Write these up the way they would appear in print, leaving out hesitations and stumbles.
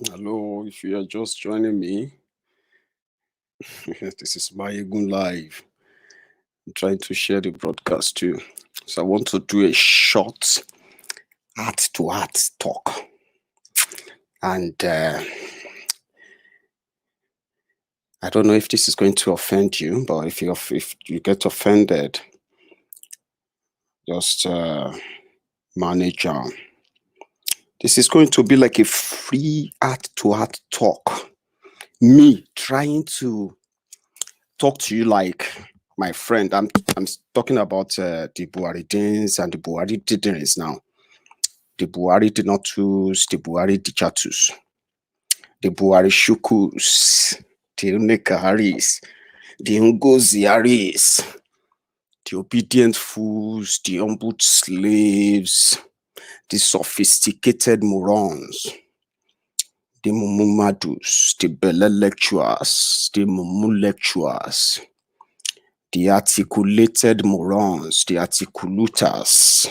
Hello, if you are just joining me, this is Maiyegun Live. I'm trying to share the broadcast too. So I want to do a short heart-to-heart talk. And I don't know if this is going to offend you, but if you get offended, just manage. This is going to be like a free heart-to-heart talk. Me trying to talk to you like my friend. I'm talking about the Buharidins and the Buhari didn't now. The Buhari did not choose, the Buhari dichatus, the Buhari shukus, the Unekaharis, the Ngoziaris, the obedient fools, the humble slaves, the sophisticated morons, the Mumumadus, the Bele lecturers, the Mumu lecturers, the articulated morons, the articulators,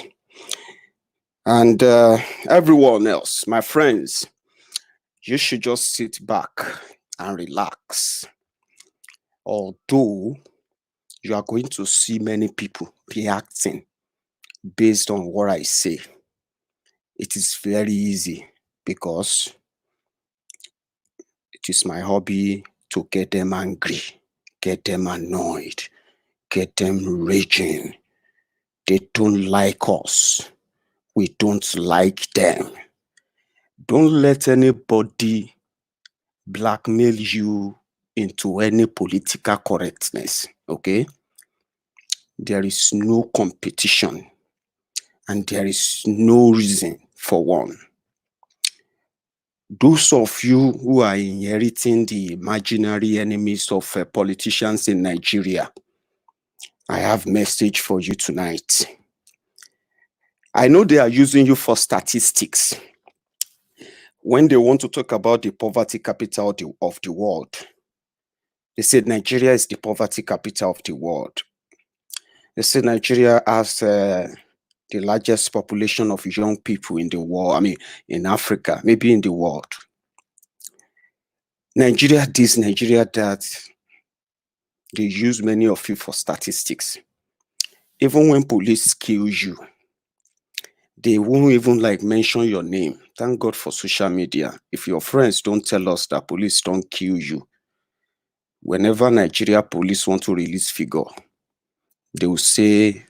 and everyone else, my friends, you should just sit back and relax. Although you are going to see many people reacting based on what I say, it is very easy because it is my hobby to get them angry, get them annoyed, get them raging. They don't like us. We don't like them. Don't let anybody blackmail you into any political correctness, okay? There is no competition and there is no reason for one. Those of you who are inheriting the imaginary enemies of politicians in Nigeria, I have a message for you tonight. I know they are using you for statistics. When they want to talk about the poverty capital of the world, they said Nigeria is the poverty capital of the world. They say Nigeria has the largest population of young people in the world, in Africa, maybe in the world. Nigeria this, Nigeria that. They use many of you for statistics. Even when police kill you, they won't even mention your name. Thank God for social media. If your friends don't tell us that police don't kill you, whenever Nigeria police want to release figure, they will say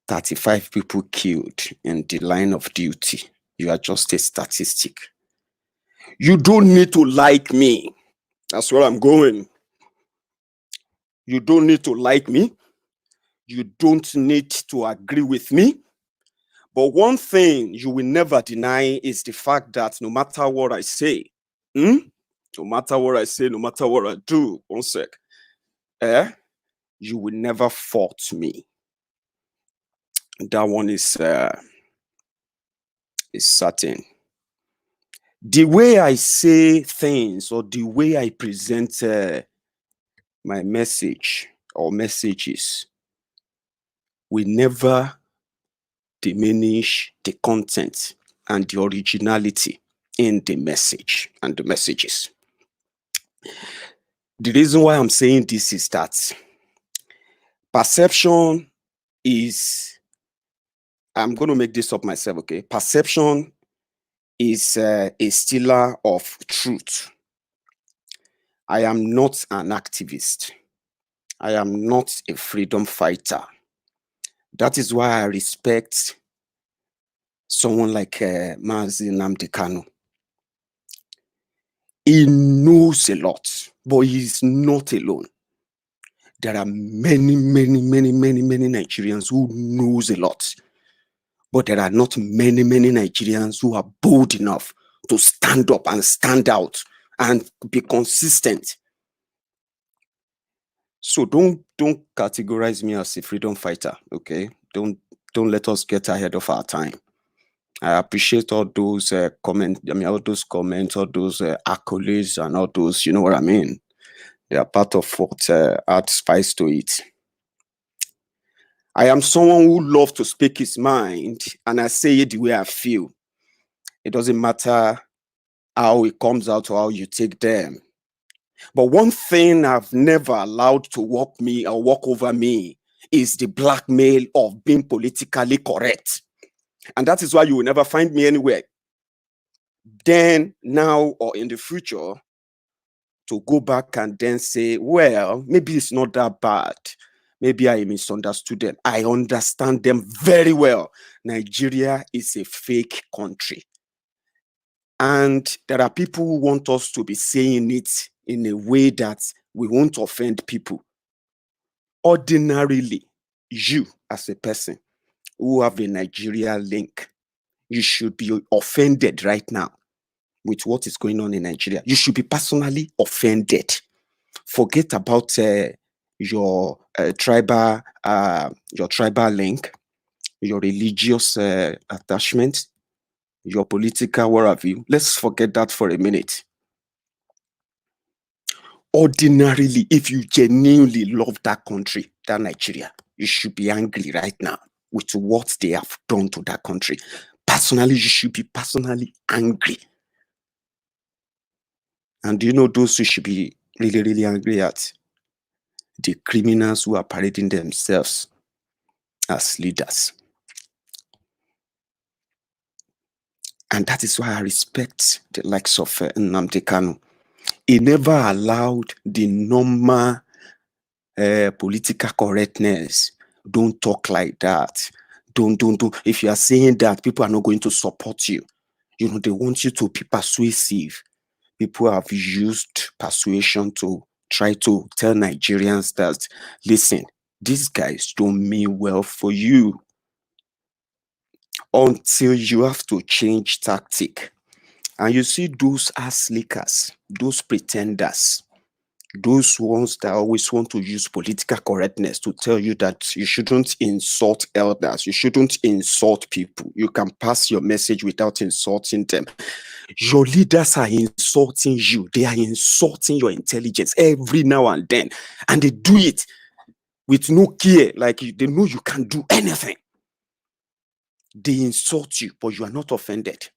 35 people killed in the line of duty. You are just a statistic. You don't need to like me. That's where I'm going. You don't need to like me. You don't need to agree with me. But one thing you will never deny is the fact that no matter what I say, no matter what I say, no matter what I do, one sec, you will never fault me. That one is certain. The way I say things or the way I present my message or messages will never diminish the content and the originality in the message and the messages. The reason why I'm saying this is that perception is, I'm going to make this up myself, okay? Perception is a stealer of truth. I am not an activist. I am not a freedom fighter. That is why I respect someone like Mazi Nnamdi Kanu. He knows a lot, but he's not alone. There are many Nigerians who knows a lot, but there are not many Nigerians who are bold enough to stand up and stand out and be consistent. So don't categorize me as a freedom fighter, okay? Don't let us get ahead of our time. I appreciate all those comments, all those comments, all those accolades and all those, you know what I mean? They are part of what adds spice to it. I am someone who loves to speak his mind and I say it the way I feel. It doesn't matter how it comes out or how you take them. But one thing I've never allowed to walk me or walk over me is the blackmail of being politically correct. And that is why you will never find me anywhere then, now, or in the future to go back and then say, well, maybe it's not that bad. Maybe I misunderstood them. I understand them very well. Nigeria is a fake country. And there are people who want us to be saying it in a way that we won't offend people. Ordinarily, you as a person who have a Nigeria link, you should be offended right now with what is going on in Nigeria. You should be personally offended. Forget about your tribal link, your religious attachment, your political worldview. Let's forget that for a minute. Ordinarily, if you genuinely love that country, that Nigeria, you should be angry right now with what they have done to that country. Personally, you should be personally angry. And do you know those who should be really, really angry at? The criminals who are parading themselves as leaders. And that is why I respect the likes of Nnamdi Kanu. He never allowed the normal political correctness. Don't talk like that. Don't. If you are saying that, people are not going to support you. You know, they want you to be persuasive. People have used persuasion to try to tell Nigerians that, listen, these guys don't mean well for you. Until you have to change tactic. And you see those ass lickers, those pretenders, those ones that always want to use political correctness to tell you that you shouldn't insult elders, you shouldn't insult people. You can pass your message without insulting them. Your leaders are insulting you. They are insulting your intelligence every now and then. And they do it with no care. Like they know you can't do anything. They insult you, but you are not offended.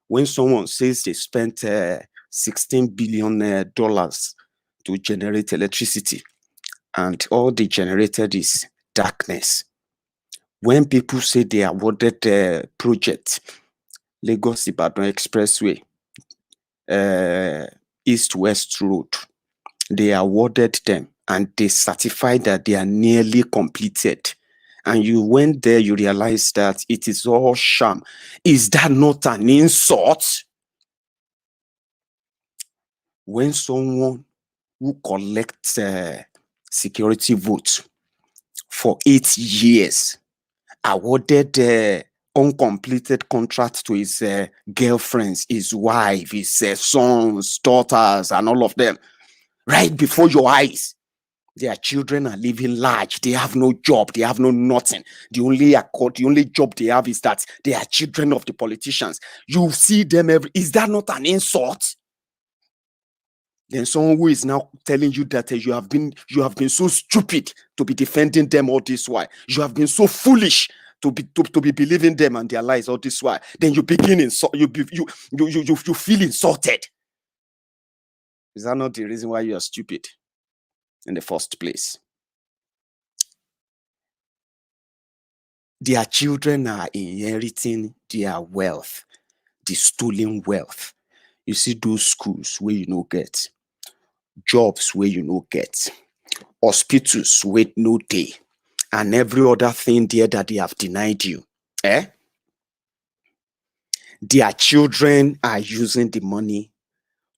When someone says they spent $16 billion to generate electricity, and all they generated is darkness. When people say they awarded the project, Lagos-Ibadan Expressway, East-West Road, they awarded them and they certified that they are nearly completed. And you went there, you realize that it is all sham. Is that not an insult? When someone who collects security votes for 8 years awarded uncompleted contract to his girlfriends, his wife, his sons, daughters, and all of them, right before your eyes, their children are living large. They have no job. They have no nothing. The only job they have is that they are children of the politicians. You see them is that not an insult? Then someone who is now telling you that you have been so stupid to be defending them all this while. You have been so foolish to be believing them and their lies all this while. Then you begin you feel insulted. Is that not the reason why you are stupid in the first place? Their children are inheriting their wealth, the stolen wealth. You see those schools where you no get, jobs where you no get, hospitals where no day, and every other thing there that they have denied you. Their children are using the money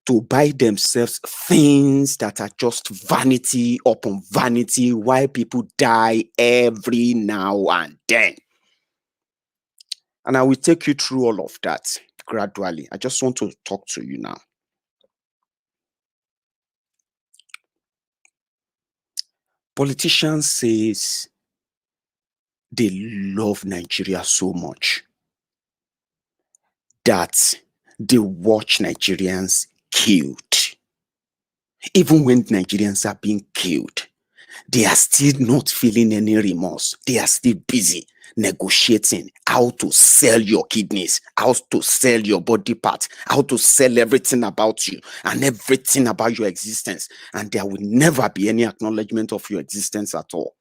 to buy themselves things that are just vanity upon vanity while people die every now and then. And I will take you through all of that gradually. I just want to talk to you now. Politicians says they love Nigeria so much that they watch Nigerians killed. Even when Nigerians are being killed, they are still not feeling any remorse. They are still busy. negotiating how to sell your kidneys, how to sell your body parts, how to sell everything about you and everything about your existence. And there will never be any acknowledgement of your existence at all.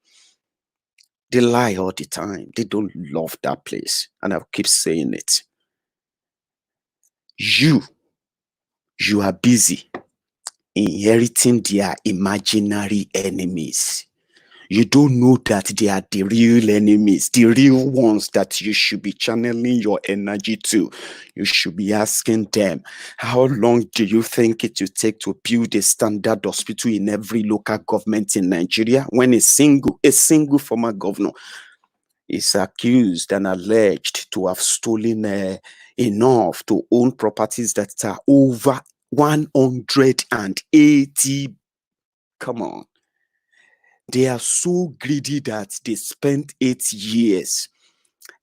They lie all the time. They don't love that place. And I'll keep saying it. You are busy inheriting their imaginary enemies. You don't know that they are the real enemies, the real ones that you should be channeling your energy to. You should be asking them, how long do you think it will take to build a standard hospital in every local government in Nigeria when a single former governor is accused and alleged to have stolen enough to own properties that are over 180? Come on. They are so greedy that they spent 8 years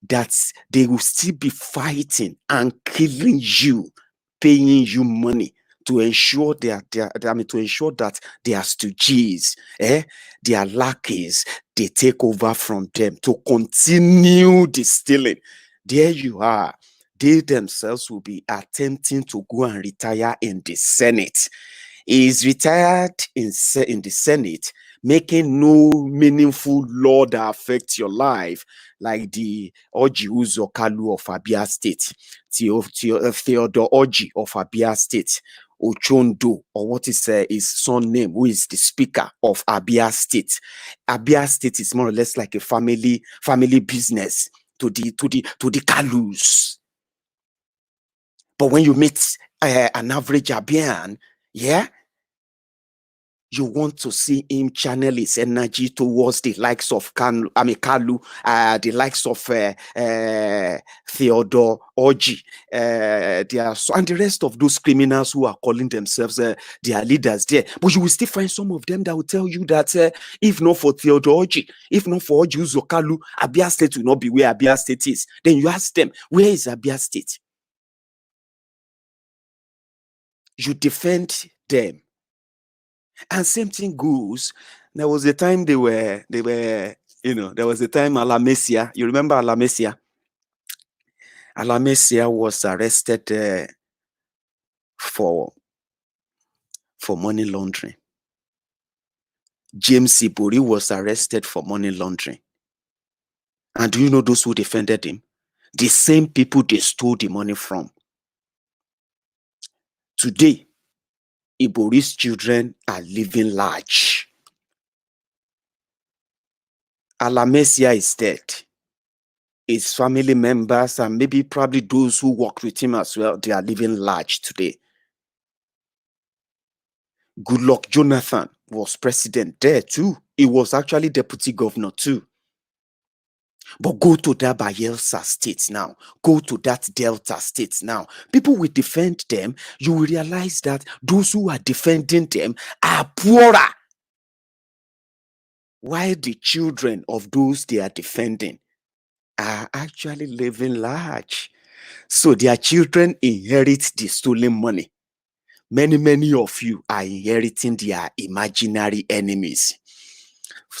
that they will still be fighting and killing you, paying you money to ensure to ensure that their stooges, their lackeys, they take over from them to continue the stealing. There you are. They themselves will be attempting to go and retire in the Senate. He is retired in the Senate, making no meaningful law that affects your life, like the Oji Uzo Kalu of Abia State, Theodore Oji of Abia State, Ochondo, or what is his son name, who is the Speaker of Abia State. Abia State is more or less like a family business to the Kalus. But when you meet an average Abian, yeah, you want to see him channel his energy towards the likes of Kalu, the likes of Theodore Oji, and the rest of those criminals who are calling themselves their leaders there. But you will still find some of them that will tell you that if not for Theodore Oji, if not for Oji Uzokalu, Abia State will not be where Abia State is. Then you ask them, where is Abia State? You defend them. And same thing goes. There was a time there was a time Alamesia. You remember Alamesia? Alamesia was arrested for money laundering. James Ibori was arrested for money laundering. And do you know those who defended him? The same people they stole the money from. Today, Ibori's children are living large. Alamesia is dead. His family members and maybe probably those who work with him as well, they are living large today. Goodluck Jonathan was president there too. He was actually deputy governor too. But go to that Bayelsa state now. Go to that Delta state now. People will defend them. You will realize that those who are defending them are poorer. While the children of those they are defending are actually living large. So their children inherit the stolen money. Many of you are inheriting their imaginary enemies.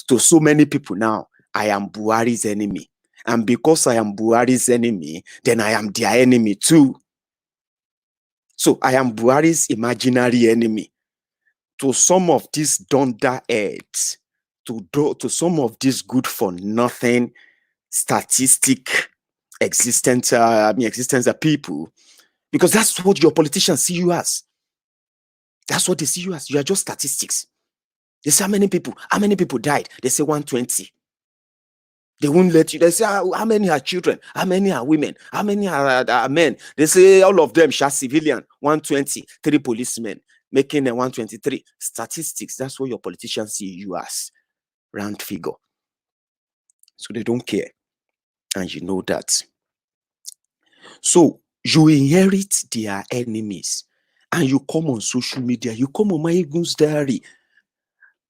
To so many people now, I am Buhari's enemy. And because I am Buhari's enemy, then I am their enemy too. So I am Buhari's imaginary enemy. To some of these dunderheads, to some of these good for nothing statistic existence of people, because that's what your politicians see you as. That's what they see you as. You are just statistics. They say how many people died. They say 120. They won't let you. They say how many are children, how many are women, how many are men. They say all of them shall civilian. 120, 3 policemen making a 123. Statistics. That's what your politicians see you as. Round figure. So they don't care. And you know that. So you inherit their enemies. And you come on social media. You come on Maiyegun's diary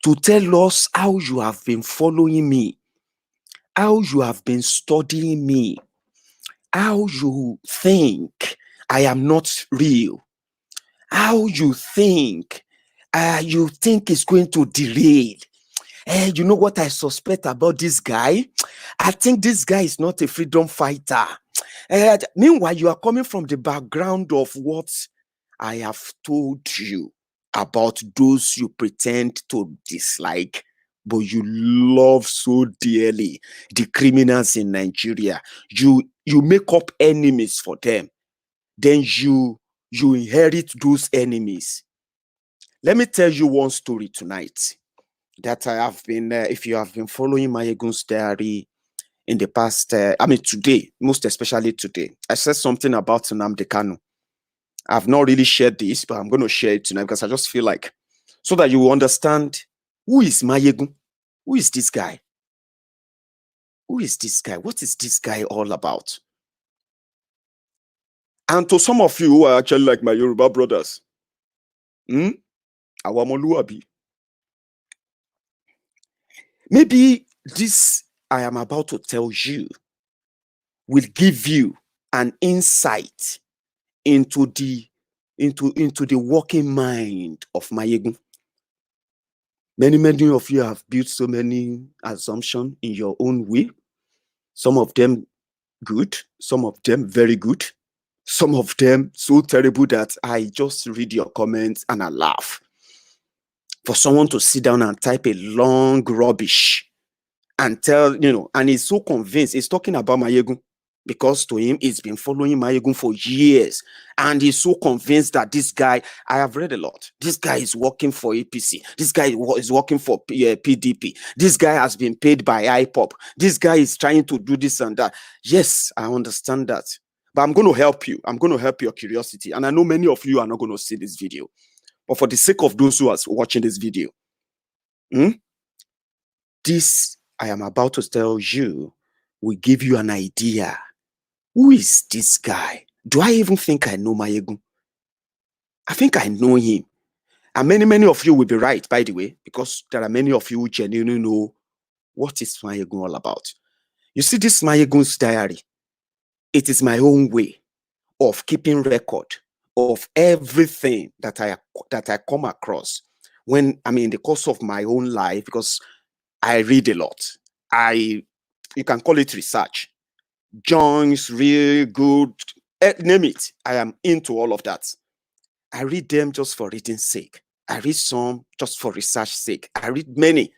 to tell us how you have been following me, how you have been studying me, how you think I am not real, how you think it's going to derail. You know what I suspect about this guy? I think this guy is not a freedom fighter. Meanwhile, you are coming from the background of what I have told you about those you pretend to dislike, but you love so dearly, the criminals in Nigeria. You make up enemies for them. Then you inherit those enemies. Let me tell you one story tonight that I have been, if you have been following Maiyegun's diary in the past, today, most especially today, I said something about Nnamdi Kanu. I've not really shared this, but I'm going to share it tonight because I just feel like, so that you will understand, who is Maiyegun? Who is this guy? Who is this guy? What is this guy all about? And to some of you who are actually like my Yoruba brothers, Awamoluabi, maybe this I am about to tell you will give you an insight into the working mind of Maiyegun. Many of you have built so many assumptions in your own way. Some of them good, some of them very good, some of them so terrible that I just read your comments and I laugh. For someone to sit down and type a long rubbish and tell, and he's so convinced, he's talking about Maiyegun, because to him, he's been following Maiyegun for years. And he's so convinced that this guy, I have read a lot. This guy is working for APC. This guy is working for PDP. This guy has been paid by IPOP. This guy is trying to do this and that. Yes, I understand that. But I'm going to help you. I'm going to help your curiosity. And I know many of you are not going to see this video. But for the sake of those who are watching this video, this I am about to tell you will give you an idea. Who is this guy? Do I even think I know Maiyegun? I think I know him. And many of you will be right, by the way, because there are many of you who genuinely know what is Maiyegun all about. You see, this Maiyegun's diary, it is my own way of keeping record of everything that I come across when in the course of my own life, because I read a lot. You can call it research. Jones, real good, name it. I am into all of that. I read them just for reading sake. I read some just for research sake. I read many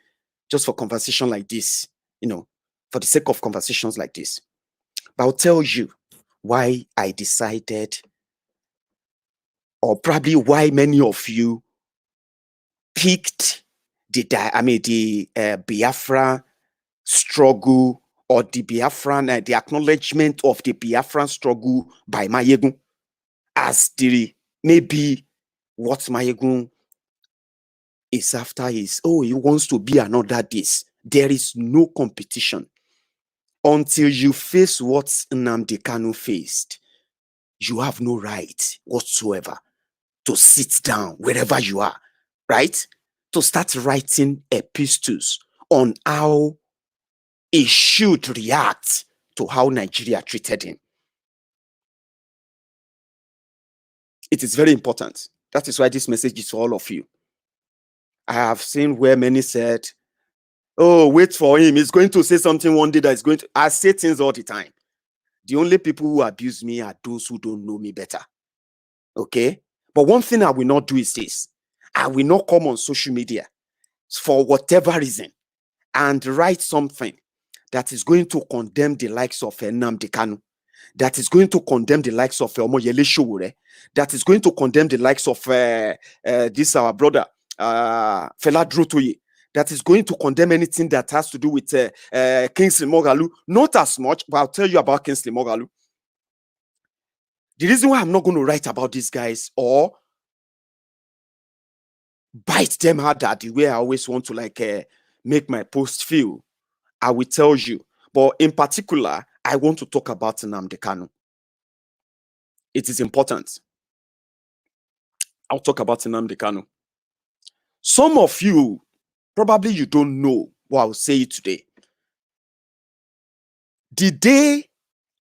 just for conversation like this, for the sake of conversations like this. But I'll tell you why I decided, or probably why many of you picked the Biafra struggle, or the Biafran, the acknowledgement of the Biafran struggle by Maiyegun as maybe what Maiyegun is after is, he wants to be another this. There is no competition. Until you face what Nnamdi Kanu faced, you have no right whatsoever to sit down wherever you are, right? To start writing epistles on how he should react to how Nigeria treated him. It is very important. That is why this message is for all of you. I have seen where many said, wait for him. He's going to say something one day that is going to... I say things all the time. The only people who abuse me are those who don't know me better. Okay? But one thing I will not do is this. I will not come on social media for whatever reason and write something that is going to condemn the likes of Nnamdi Kanu, that is going to condemn the likes of Omoyele Sowore, that is going to condemn the likes of this our brother, Fela Drotoye, that is going to condemn anything that has to do with Kingsley Moghalu. Not as much, but I'll tell you about Kingsley Moghalu. The reason why I'm not going to write about these guys or bite them harder the way I always want to make my post feel, I will tell you. But in particular, I want to talk about Nnamdi Kanu. It is important. I'll talk about Nnamdi Kanu. Some of you, probably you don't know, but I'll say it today. The day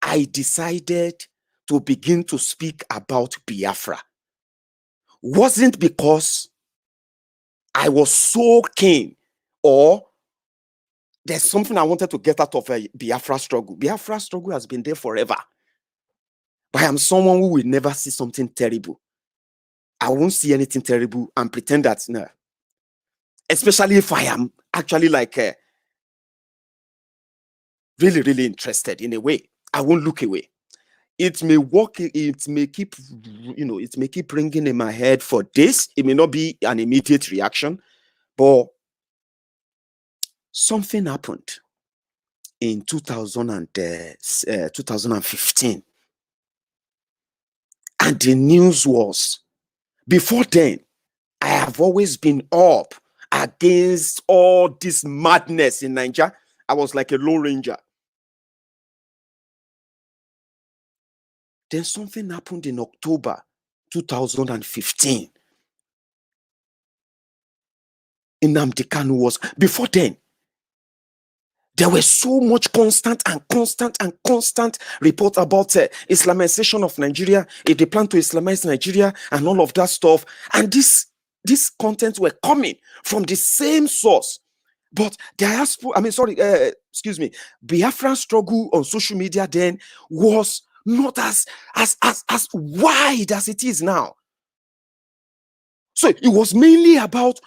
I decided to begin to speak about Biafra wasn't because I was so keen or there's something I wanted to get out of a Biafra struggle. Biafra struggle has been there forever. But I am someone who will never see something terrible. I won't see anything terrible and pretend that, no. Especially if I am actually like really, really interested in a way. I won't look away. It may work, it may keep, it may keep ringing in my head for this. It may not be an immediate reaction, but something happened in 2015. And the news was, before then, I have always been up against all this madness in Nigeria. I was like a Lone Ranger. Then something happened in October 2015. Nnamdi Kanu was, before then, there was so much constant report about Islamization of Nigeria. If they plan to Islamize Nigeria and all of that stuff. And this content were coming from the same source. But Biafran struggle on social media then was not as wide as it is now. So it was mainly about,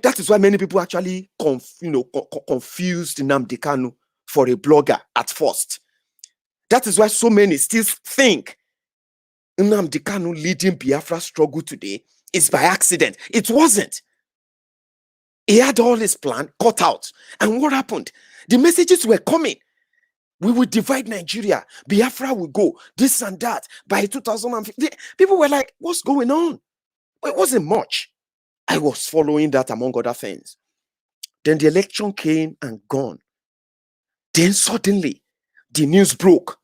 that is why many people actually confused Nnamdi Kanu for a blogger at first. That is why so many still think Nnamdi Kanu leading Biafra struggle today is by accident. It wasn't. He had all his plan cut out. And what happened? The messages were coming. We will divide Nigeria. Biafra will go. This and that. By 2015, people were like, what's going on? It wasn't much. I was following that among other things. Then the election came and gone. Then suddenly, the news broke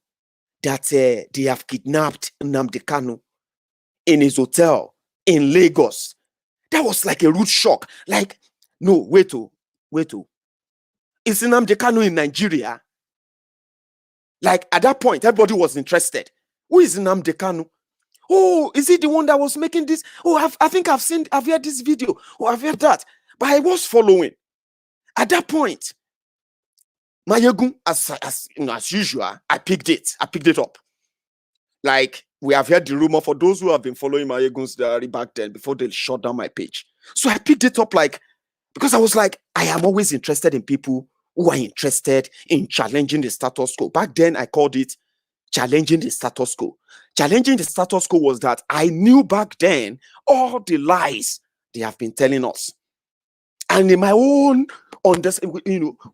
that they have kidnapped Nnamdi Kanu in his hotel in Lagos. That was like a rude shock. Like, no, wait. Is Nnamdi Kanu in Nigeria? Like, at that point, everybody was interested. Who is Nnamdi Kanu? Oh, is he the one that was making this? Oh, I think I've heard this video. Oh, I've heard that. But I was following. At that point, Maiyegun, as usual, I picked it up. Like, we have heard the rumor for those who have been following Maiyegun's diary back then before they shut down my page. So I picked it up, like, because I was like, I am always interested in people who are interested in challenging the status quo. Back then, I called it challenging the status quo. Challenging the status quo was that I knew back then all the lies they have been telling us. And in my own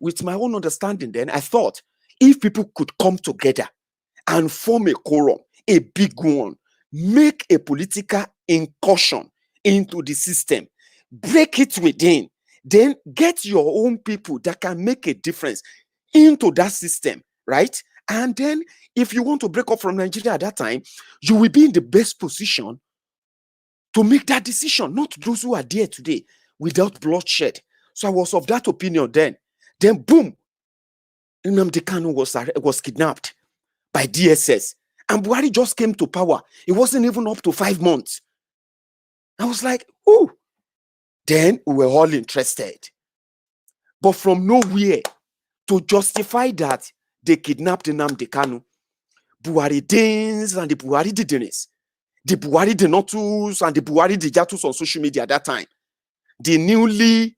with my own understanding, then I thought if people could come together and form a quorum, a big one, make a political incursion into the system, break it within, then get your own people that can make a difference into that system, right? And then if you want to break up from Nigeria at that time, you will be in the best position to make that decision, not those who are there today without bloodshed. So I was of that opinion then. Then boom, Nnamdi Kanu was kidnapped by DSS. And Buhari just came to power. It wasn't even up to 5 months. I was like, ooh. Then we were all interested. But from nowhere to justify that they kidnapped Nnamdi Kanu, Buhari Dins and the Buhari Didinis, the Buhari Denotus and the Buhari Dijatus on social media at that time, the newly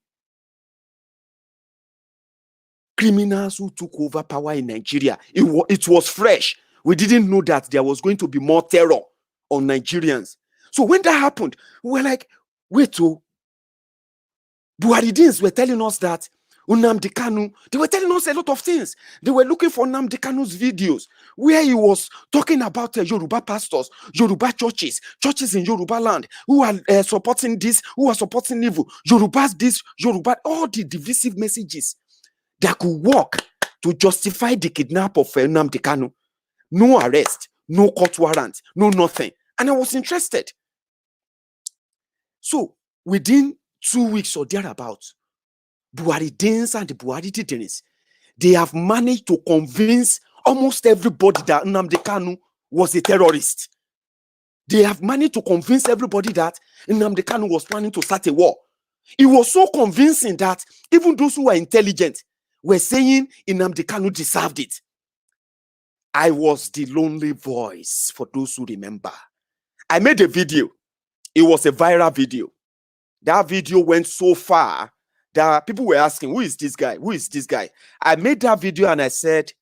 criminals who took over power in Nigeria, it was fresh. We didn't know that there was going to be more terror on Nigerians. So when that happened, we were like, wait, Buharidins were telling us that Nnamdi Kanu, they were telling us a lot of things. They were looking for Nnamdi Kanu's videos where he was talking about Yoruba pastors, Yoruba churches in Yoruba land, who are supporting this, who are supporting evil, Yorubas this, Yoruba, all the divisive messages that could work to justify the kidnap of Nnamdi Kanu. No arrest, no court warrant, no nothing. And I was interested. So within 2 weeks or thereabouts, Buharidins and the Buhari Didinis, they have managed to convince almost everybody that Nnamdi Kanu was a terrorist. They have managed to convince everybody that Nnamdi Kanu was planning to start a war. It was so convincing that even those who were intelligent were saying Nnamdi Kanu deserved it. I was the lonely voice, for those who remember. I made a video. It was a viral video. That video went so far that people were asking, who is this guy? Who is this guy? I made that video and I said,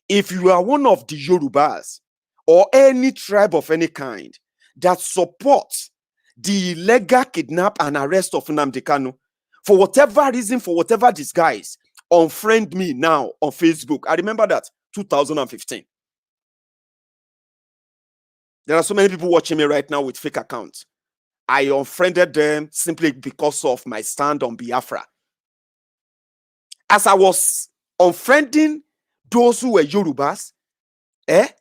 if you are one of the Yorubas or any tribe of any kind that supports the illegal kidnap and arrest of Nnamdi Kanu, for whatever reason, for whatever disguise, unfriend me now on Facebook. I remember that, 2015. There are so many people watching me right now with fake accounts. I unfriended them simply because of my stand on Biafra. As I was unfriending those who were Yorubas,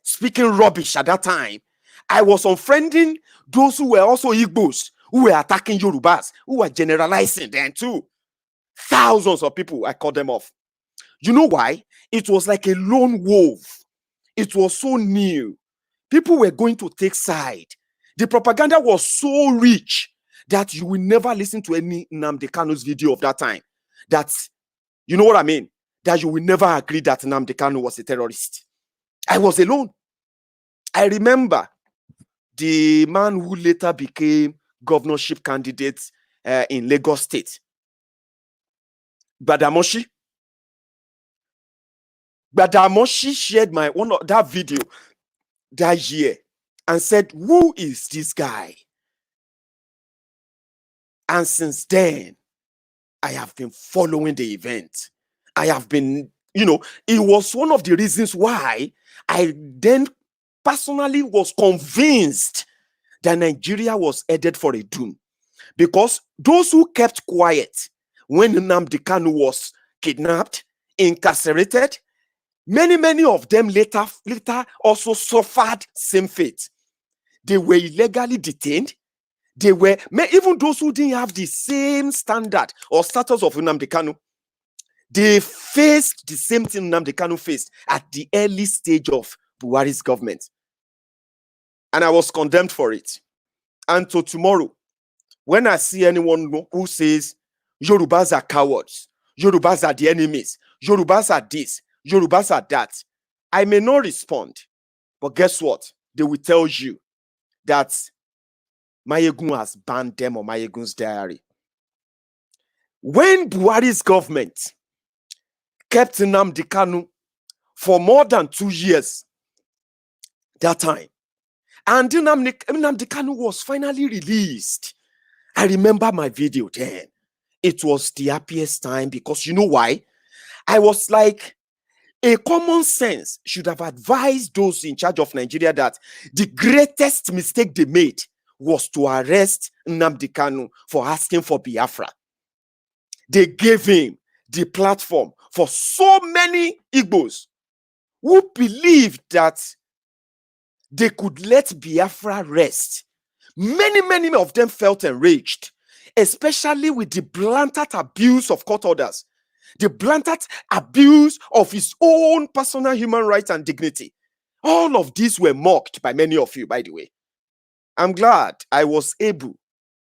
speaking rubbish at that time, I was unfriending those who were also Igbos, who were attacking Yorubas, who were generalizing them too. Thousands of people, I cut them off. You know why? It was like a lone wolf. It was so new. People were going to take side. The propaganda was so rich that you will never listen to any Nnamdi Kanu's video of that time. That, you know what I mean? That you will never agree that Nnamdi Kanu was a terrorist. I was alone. I remember the man who later became governorship candidate in Lagos State, Gbadamoshi. Gbadamoshi shared that video that year and said, who is this guy? And since then, I have been following the event. I have been, it was one of the reasons why I then personally was convinced that Nigeria was headed for a doom. Because those who kept quiet when Nnamdi Kanu was kidnapped, incarcerated, many of them later also suffered same fate. They were illegally detained. They were, even those who didn't have the same standard or status of Nnamdi Kanu, they faced the same thing Nnamdi Kanu faced at the early stage of Buhari's government. And I was condemned for it. And so tomorrow, when I see anyone who says Yorubas are cowards, Yorubas are the enemies, Yorubas are this, Yorubas are that, I may not respond. But guess what? They will tell you that Maiyegun has banned them on Maiyegun's diary. When Buhari's government kept Nnamdi Kanu for more than 2 years, that time, and Nnamdi Kanu was finally released, I remember my video then. It was the happiest time because you know why? I was like, a common sense should have advised those in charge of Nigeria that the greatest mistake they made was to arrest Nnamdi Kanu for asking for Biafra. They gave him the platform for so many Igbos who believed that they could let Biafra rest. Many of them felt enraged, especially with the blatant abuse of court orders, the blatant abuse of his own personal human rights and dignity. All of these were mocked by many of you, by the way. I'm glad I was able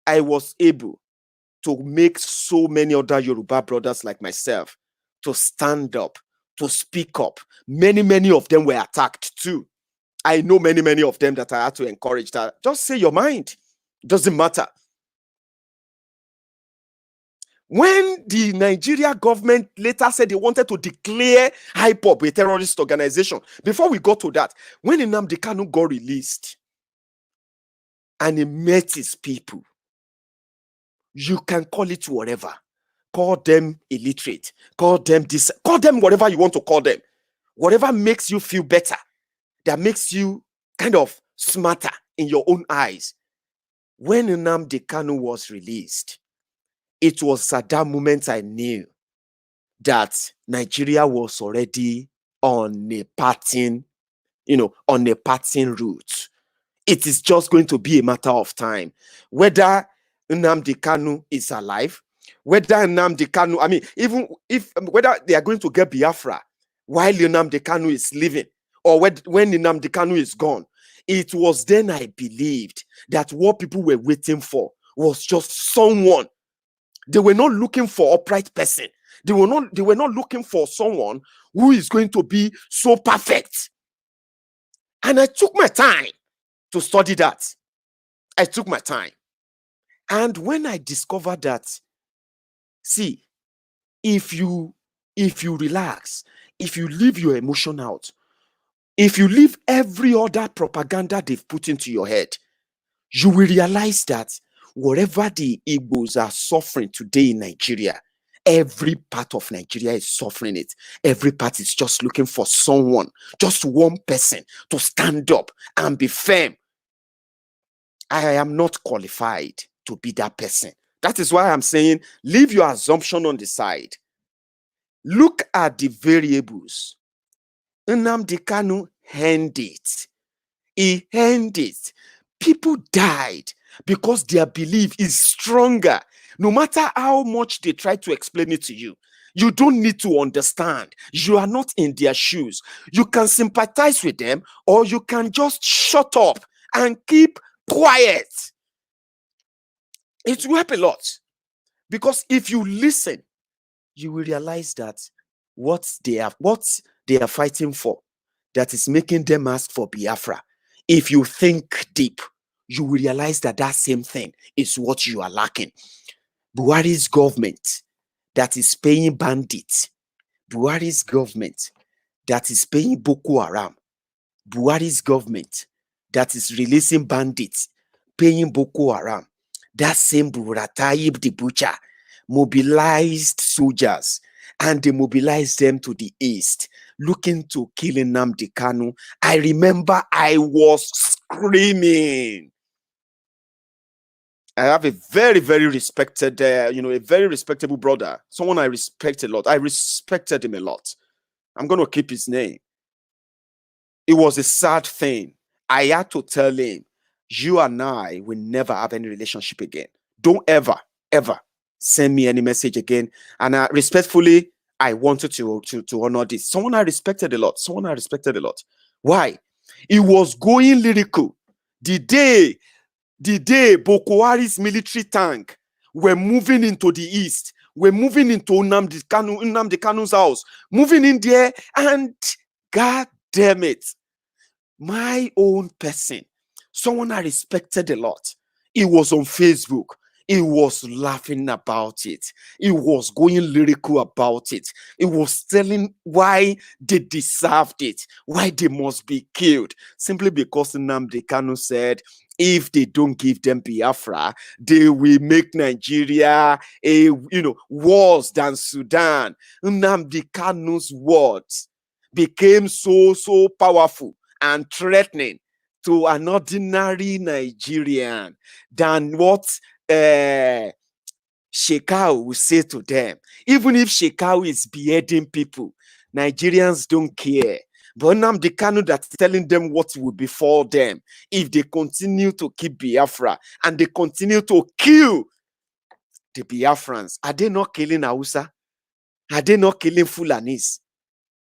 to make so many other Yoruba brothers like myself to stand up, to speak up. Many of them were attacked too. I know many of them that I had to encourage that. Just say your mind. Doesn't matter. When the Nigeria government later said they wanted to declare IPOB a terrorist organization, before we got to that, when Nnamdi Kanu got released and he met his people, you can call it whatever. Call them illiterate, call them this, call them whatever you want to call them. Whatever makes you feel better, that makes you kind of smarter in your own eyes. When Nnamdi Kanu was released, it was at that moment I knew that Nigeria was already on a parting route. It is just going to be a matter of time. Whether Nnamdi Kanu is alive, whether Nnamdi Kanu, whether they are going to get Biafra while Nnamdi Kanu is living, or when Nnamdi Kanu is gone, it was then I believed that what people were waiting for was just someone They were not looking for upright person. They were not looking for someone who is going to be so perfect. And I took my time to study that. I took my time. And when I discovered that, see, if you relax, if you leave your emotion out, if you leave every other propaganda they've put into your head, you will realize that whatever the Igbos are suffering today in Nigeria, every part of Nigeria is suffering it. Every part is just looking for someone, just one person to stand up and be firm. I am not qualified to be that person. That is why I'm saying, leave your assumption on the side. Look at the variables. Nnamdi Kanu earned it. He earned it. People died because their belief is stronger. No matter how much they try to explain it to you, you don't need to understand. You are not in their shoes. You can sympathize with them, or you can just shut up and keep quiet. It will help a lot. Because if you listen, you will realize that what they are fighting for, that is making them ask for Biafra. If you think deep, you will realize that that same thing is what you are lacking. Buhari's government that is paying bandits, Buhari's government that is paying Boko Haram, Buhari's government that is releasing bandits, paying Boko Haram, that same Buratayib the butcher mobilized soldiers, and they mobilized them to the east, looking to kill Nnamdi Kanu. I remember I was screaming. I have a very, very respected, a very respectable brother, someone I respect a lot. I respected him a lot. I'm going to keep his name. It was a sad thing. I had to tell him, you and I will never have any relationship again. Don't ever, ever send me any message again. And respectfully, I wanted to honor this. Someone I respected a lot. Someone I respected a lot. Why? He was going lyrical. The day Boko Haram's military tank were moving into the east, were moving into Nnamdi Kanu's house, moving in there, and God damn it, my own person, someone I respected a lot, he was on Facebook. He was laughing about it. He was going lyrical about it. He was telling why they deserved it, why they must be killed, simply because Nnamdi Kanu said, if they don't give them Biafra, they will make Nigeria worse than Sudan. Nnamdi Kanu's words became so powerful and threatening to an ordinary Nigerian than what Shekau will say to them. Even if Shekau is beheading people, Nigerians don't care. But Nnamdi Kanu that's telling them what will befall them if they continue to keep Biafra and they continue to kill the Biafrans. Are they not killing Hausa? Are they not killing Fulanis?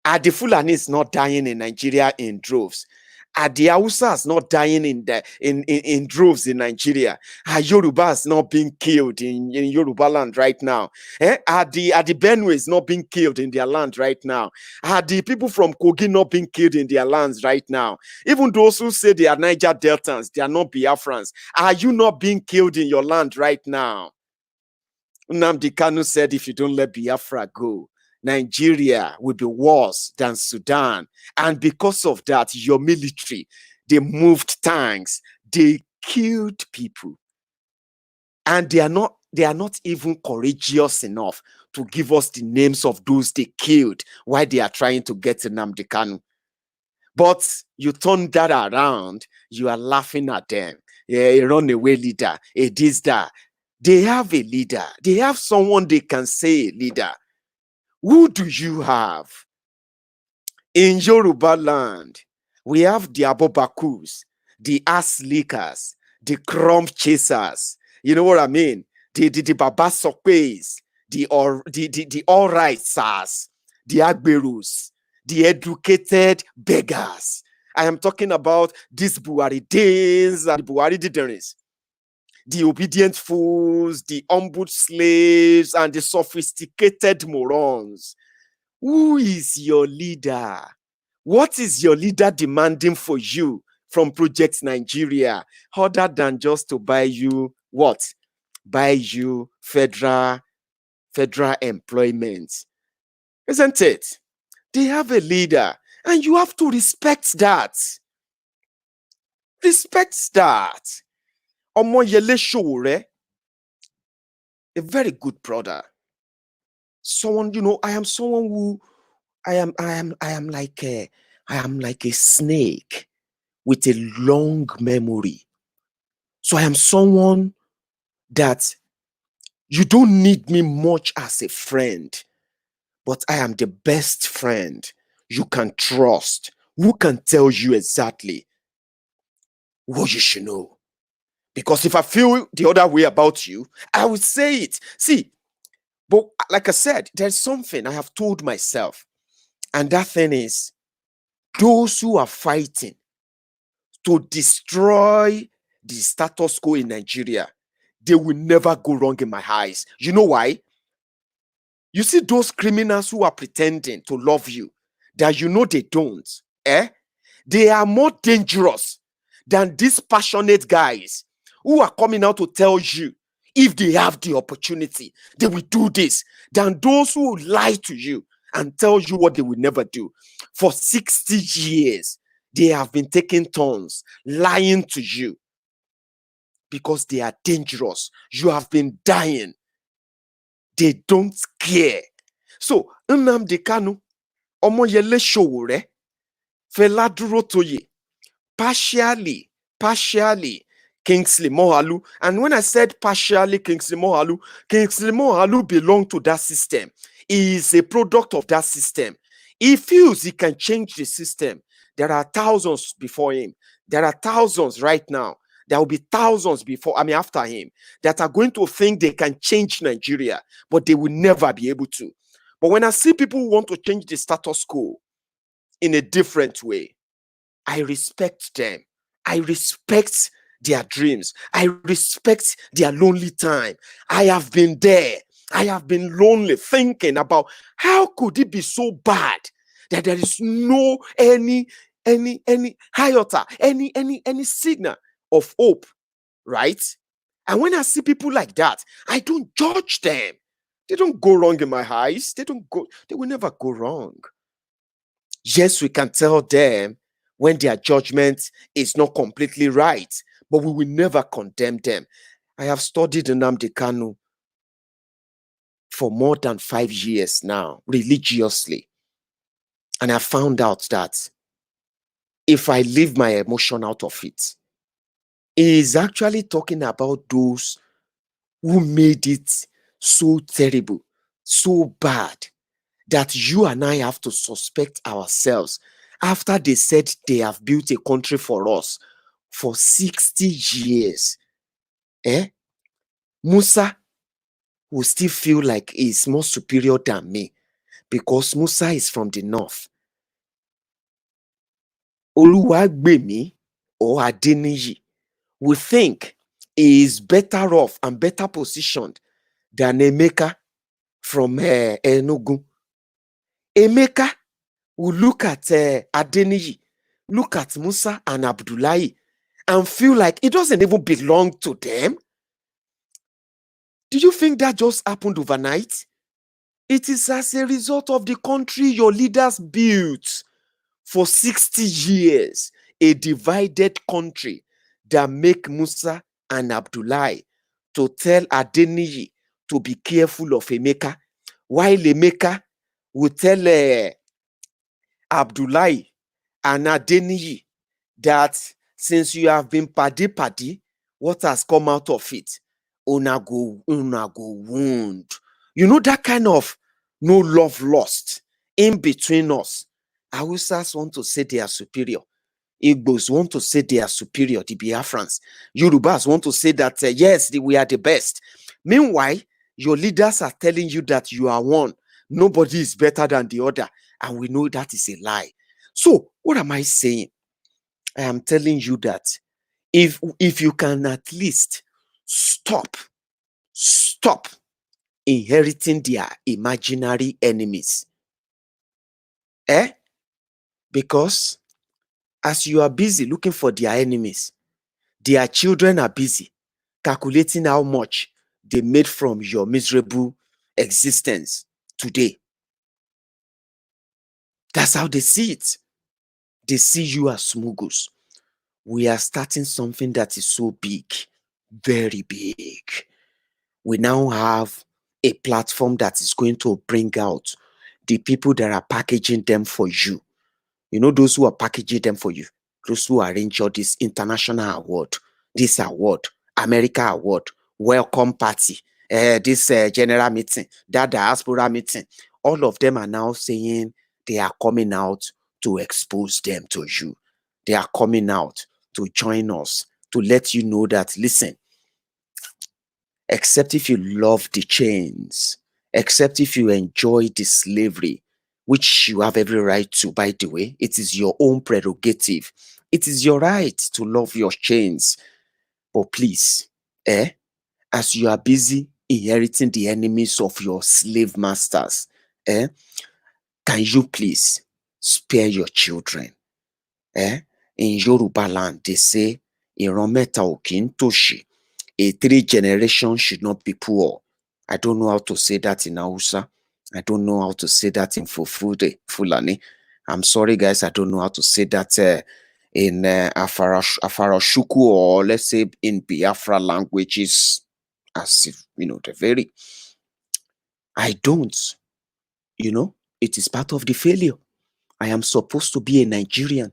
Are the Fulanis not dying in Nigeria in droves? Are the Hausas not dying in droves in Nigeria? Are Yorubas not being killed in Yoruba land right now? Are the Benues not being killed in their land right now? Are the people from Kogi not being killed in their lands right now? Even those who say they are Niger Deltans, they are not Biafrans. Are you not being killed in your land right now? Nnamdi Kanu said, if you don't let Biafra go, Nigeria will be worse than Sudan. And because of that, your military, they moved tanks, they killed people. And they are not even courageous enough to give us the names of those they killed while they are trying to get to Nnamdi Kanu. But you turn that around, you are laughing at them. A runaway leader, a this, that. They have a leader. They have someone they can say a leader. Who do you have? In Yoruba land, we have the Abobakus, the ass lickers, the crumb chasers. You know what I mean? The Baba Sokwe's, the all righters, the Agberus, the educated beggars. I am talking about these Buhari Danes and the Buhari Dideris. the obedient fools, the humbled slaves, and the sophisticated morons. Who is your leader? What is your leader demanding for you from Project Nigeria, other than just to buy you what? Buy you federal employment. Isn't it? They have a leader, and you have to respect that. Respect that. Omoyele Sowore, a very good brother. Someone, I am someone who I am like a snake with a long memory. So I am someone that you don't need me much as a friend, but I am the best friend you can trust, who can tell you exactly what you should know. Because if I feel the other way about you, I will say it. See, but like I said, there's something I have told myself, and that thing is those who are fighting to destroy the status quo in Nigeria, they will never go wrong in my eyes. You know why? You see those criminals who are pretending to love you, that you know they don't, they are more dangerous than these passionate guys who are coming out to tell you if they have the opportunity, they will do this, than those who lie to you and tell you what they will never do. For 60 years, they have been taking turns lying to you because they are dangerous. You have been dying. They don't care. So, Nnamdi Kanu, Omoyele Sowore, Fela Durotoye, partially Kingsley Moghalu. And when I said partially Kingsley Moghalu belonged to that system. He is a product of that system. He feels he can change the system. There are thousands before him. There are thousands right now. There will be thousands after him that are going to think they can change Nigeria, but they will never be able to. But when I see people who want to change the status quo in a different way, I respect them. I respect their dreams. I respect their lonely time. I have been there. I have been lonely thinking about how could it be so bad that there is no any iota, any signal of hope, right? And when I see people like that, I don't judge them. They don't go wrong in my eyes. They will never go wrong. Yes, we can tell them when their judgment is not completely right, but we will never condemn them. I have studied Nnamdi Kanu for more than 5 years now, religiously. And I found out that if I leave my emotion out of it, he is actually talking about those who made it so terrible, so bad, that you and I have to suspect ourselves after they said they have built a country for us for 60 years. Musa will still feel like he's more superior than me because Musa is from the north. Oluwagbemi or Adeniyi will think he is better off and better positioned than Emeka from Enugu. Emeka will look at Adeniyi, look at Musa and Abdullahi, and feel like it doesn't even belong to them. Do you think that just happened overnight? It is as a result of the country your leaders built for 60 years, a divided country that make Musa and Abdullahi to tell Adeniyi to be careful of Emeka, while Emeka will tell Abdullahi and Adeniyi that since you have been paddy, what has come out of it? Una go wound. You know that kind of no love lost in between us. Hausas want to say they are superior. Igbos want to say they are superior, the Biafrans. Yorubas want to say that, yes, we are the best. Meanwhile, your leaders are telling you that you are one. Nobody is better than the other. And we know that is a lie. So, what am I saying? I am telling you that if you can at least stop inheriting their imaginary enemies. Because as you are busy looking for their enemies, their children are busy calculating how much they made from your miserable existence today. That's how they see it. They see you as smuggles. We are starting something that is so big, very big. We now have a platform that is going to bring out the people that are packaging them for you. You know, those who are packaging them for you, those who arrange all this international award, this award, America award, welcome party, this general meeting, that diaspora meeting. All of them are now saying they are coming out to expose them to you. They are coming out to join us, to let you know that, listen, except if you love the chains, except if you enjoy the slavery, which you have every right to, by the way, it is your own prerogative. It is your right to love your chains. But please, as you are busy inheriting the enemies of your slave masters, can you please spare your children? In Yoruba land, they say, ìran mẹ́ta ò kí ń tòṣì. A 3 generation should not be poor. I don't know how to say that in Hausa. I don't know how to say that in Fulani. I'm sorry, guys. I don't know how to say that in Afarashuku, or let's say in Biafra languages, as if, they're very. I don't. It is part of the failure. I am supposed to be a Nigerian.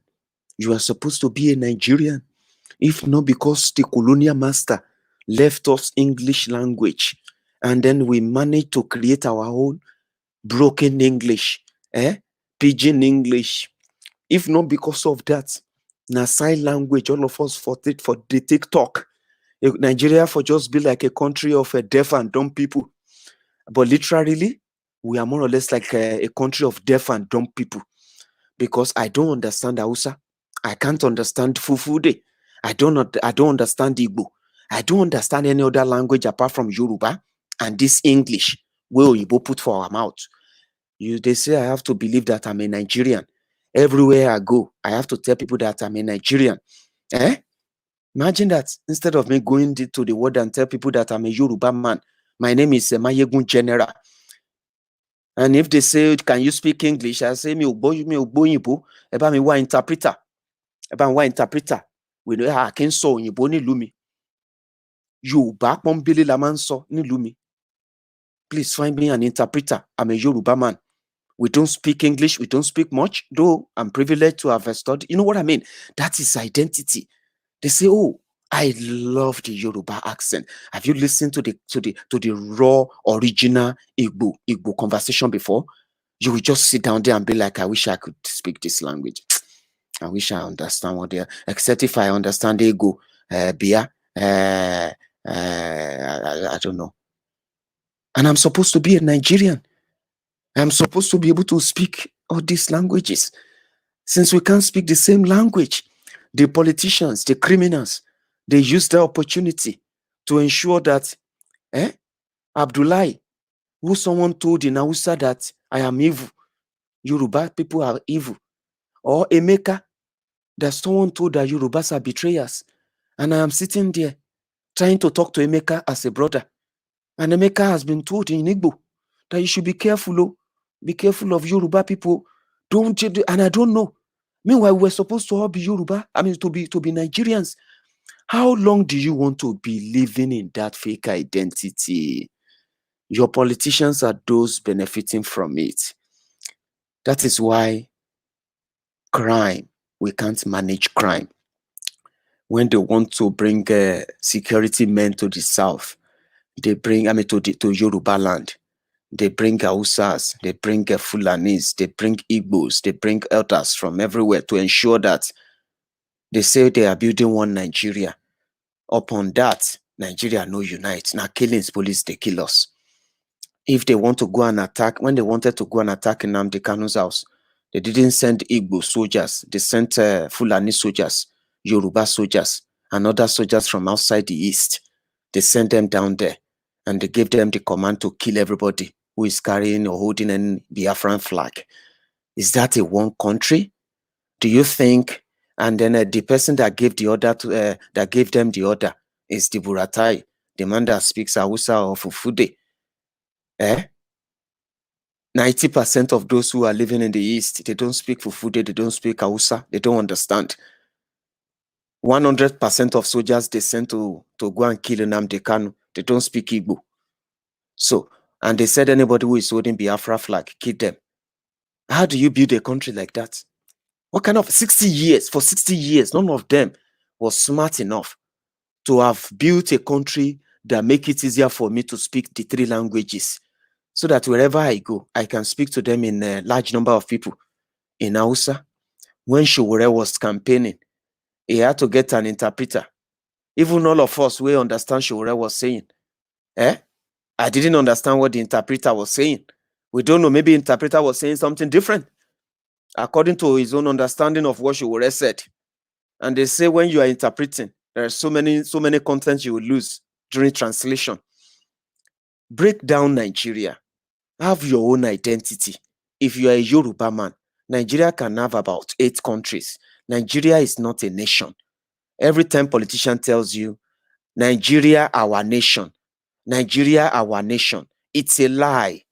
You are supposed to be a Nigerian. If not because the colonial master left us English language, and then we managed to create our own broken English, pidgin English. If not because of that, na sign language, all of us for the TikTok. Nigeria for just be like a country of deaf and dumb people. But literally, we are more or less like a country of deaf and dumb people. Because I don't understand Hausa. I can't understand Fufude. I don't understand Igbo. I don't understand any other language apart from Yoruba and this English where Oyibo put for our mouth. They say I have to believe that I'm a Nigerian. Everywhere I go, I have to tell people that I'm a Nigerian. Imagine that. Instead of me going to the world and tell people that I'm a Yoruba man, my name is Maiyegun General. And if they say, can you speak English? I say, mi ò gbọ́ òyìnbó. Ẹ bá mi wá interpreter. Ẹ bá mi wá interpreter. We know how I can sọ òyìnbó nílùú mi. Yorùbá pọ́nbélé la máa ń sọ nílùú mi. Please find me an interpreter. I'm a Yoruba man. We don't speak English. We don't speak much, though I'm privileged to have studied. You know what I mean? That is identity. They say, oh, I love the Yoruba accent. Have you listened to the raw original Igbo conversation before? You will just sit down there and be like, I wish I could speak this language. I wish I understand what they are. Except if I understand Igbo, Bia, I don't know. And I'm supposed to be a Nigerian. I'm supposed to be able to speak all these languages. Since we can't speak the same language, the politicians, the criminals, they use the opportunity to ensure that Abdullahi, who someone told in Hausa that I am evil, Yoruba people are evil, or Emeka, that someone told that Yorubas are betrayers, and I am sitting there trying to talk to Emeka as a brother, and Emeka has been told in Igbo that you should be careful, be careful of Yoruba people, and I don't know. Meanwhile, we're supposed to all be Yoruba, to be Nigerians. How long do you want to be living in that fake identity? Your politicians are those benefiting from it. That is why crime, we can't manage crime. When they want to bring security men to the south, they bring, to Yoruba land, they bring Hausas, they bring Fulanis, they bring Igbos, they bring elders from everywhere to ensure that they say they are building one Nigeria. Upon that, Nigeria no unite. Now killings, police, they kill us. If they want to go and attack, when they wanted to go and attack Nnamdi Kanu's house, they didn't send Igbo soldiers. They sent Fulani soldiers, Yoruba soldiers, and other soldiers from outside the east. They sent them down there and they gave them the command to kill everybody who is carrying or holding an Biafran flag. Is that a one country? Do you think? And then the person that gave the order to that gave them the order is the Buratai, the man that speaks Hausa or Fufude. 90% of those who are living in the East, they don't speak Fufude, they don't speak Hausa, they don't understand. 100% of soldiers they sent to go and kill Nnamdi Kanu, they don't speak Igbo. So, and they said anybody who is holding Biafra flag, kill them. How do you build a country like that? What kind of 60 years? For 60 years, none of them was smart enough to have built a country that make it easier for me to speak the 3 languages, so that wherever I go, I can speak to them in a large number of people. In Hausa, when Showore was campaigning, he had to get an interpreter. Even all of us, we understand Showore was saying. I didn't understand what the interpreter was saying. We don't know, maybe interpreter was saying something different according to his own understanding of what Showore said. And they say when you are interpreting, there are so many contents you will lose during translation. Break down Nigeria. Have your own identity. If you are a Yoruba man, Nigeria can have about 8 countries. Nigeria is not a nation. Every time politician tells you, Nigeria, our nation. Nigeria, our nation. It's a lie.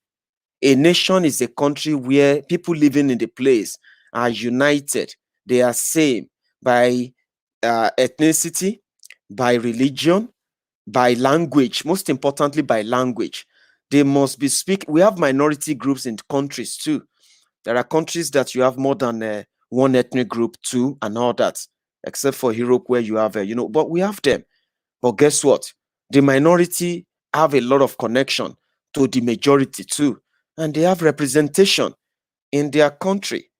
A nation is a country where people living in the place are united. They are same by ethnicity, by religion, by language, most importantly by language. They must be we have minority groups in countries too. There are countries that you have more than one ethnic group too and all that, except for Europe where you have, but we have them. But guess what? The minority have a lot of connection to the majority too, and they have representation in their country.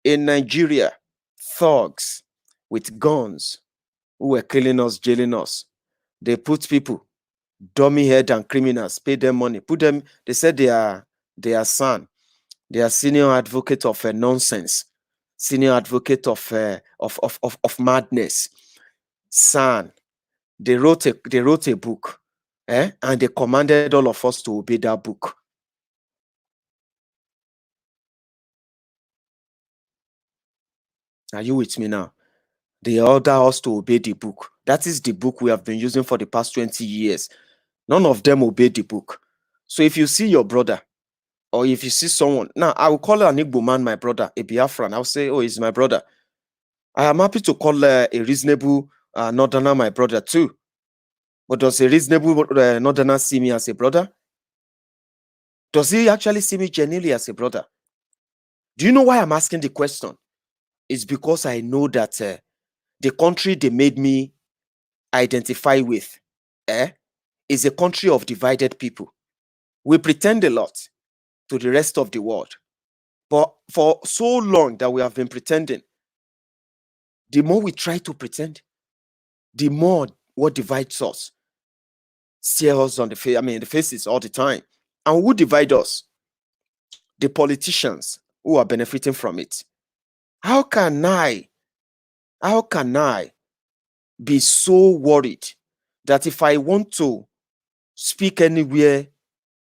In Nigeria, thugs with guns who were killing us, jailing us, they put people, dummy head and criminals, pay them money, put them, they said they are son, they are senior advocate of nonsense, senior advocate of madness. Son, they wrote a book, and they commanded all of us to obey that book. Are you with me now? They order us to obey the book. That is the book we have been using for the past 20 years. None of them obey the book. So if you see your brother, or if you see someone, now I will call an Igbo man my brother, a Biafran. I'll say, oh, he's my brother. I am happy to call a reasonable Northerner my brother too. But does a reasonable Northerner see me as a brother? Does he actually see me genuinely as a brother? Do you know why I'm asking the question? It's because I know that the country they made me identify with is a country of divided people. We pretend a lot to the rest of the world. But for so long that we have been pretending, the more we try to pretend, the more what divides us stare us on the face. The faces all the time. And who divide us? The politicians who are benefiting from it. How can I be so worried that if I want to speak anywhere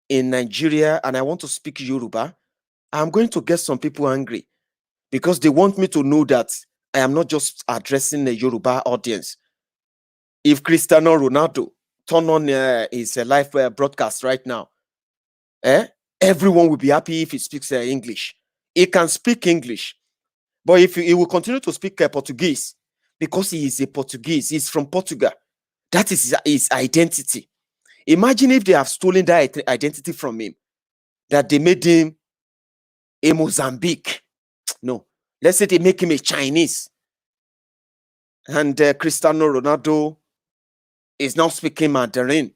in Nigeria and I want to speak Yoruba, I'm going to get some people angry because they want me to know that I am not just addressing a Yoruba audience. If Cristiano Ronaldo turn on his live broadcast right now, everyone will be happy if he speaks English. He can speak English, but if he will continue to speak Portuguese, because he is a Portuguese, he's from Portugal. That is his identity. Imagine if they have stolen that identity from him, that they made him a Mozambique. No, let's say they make him a Chinese. And Cristiano Ronaldo is now speaking Mandarin.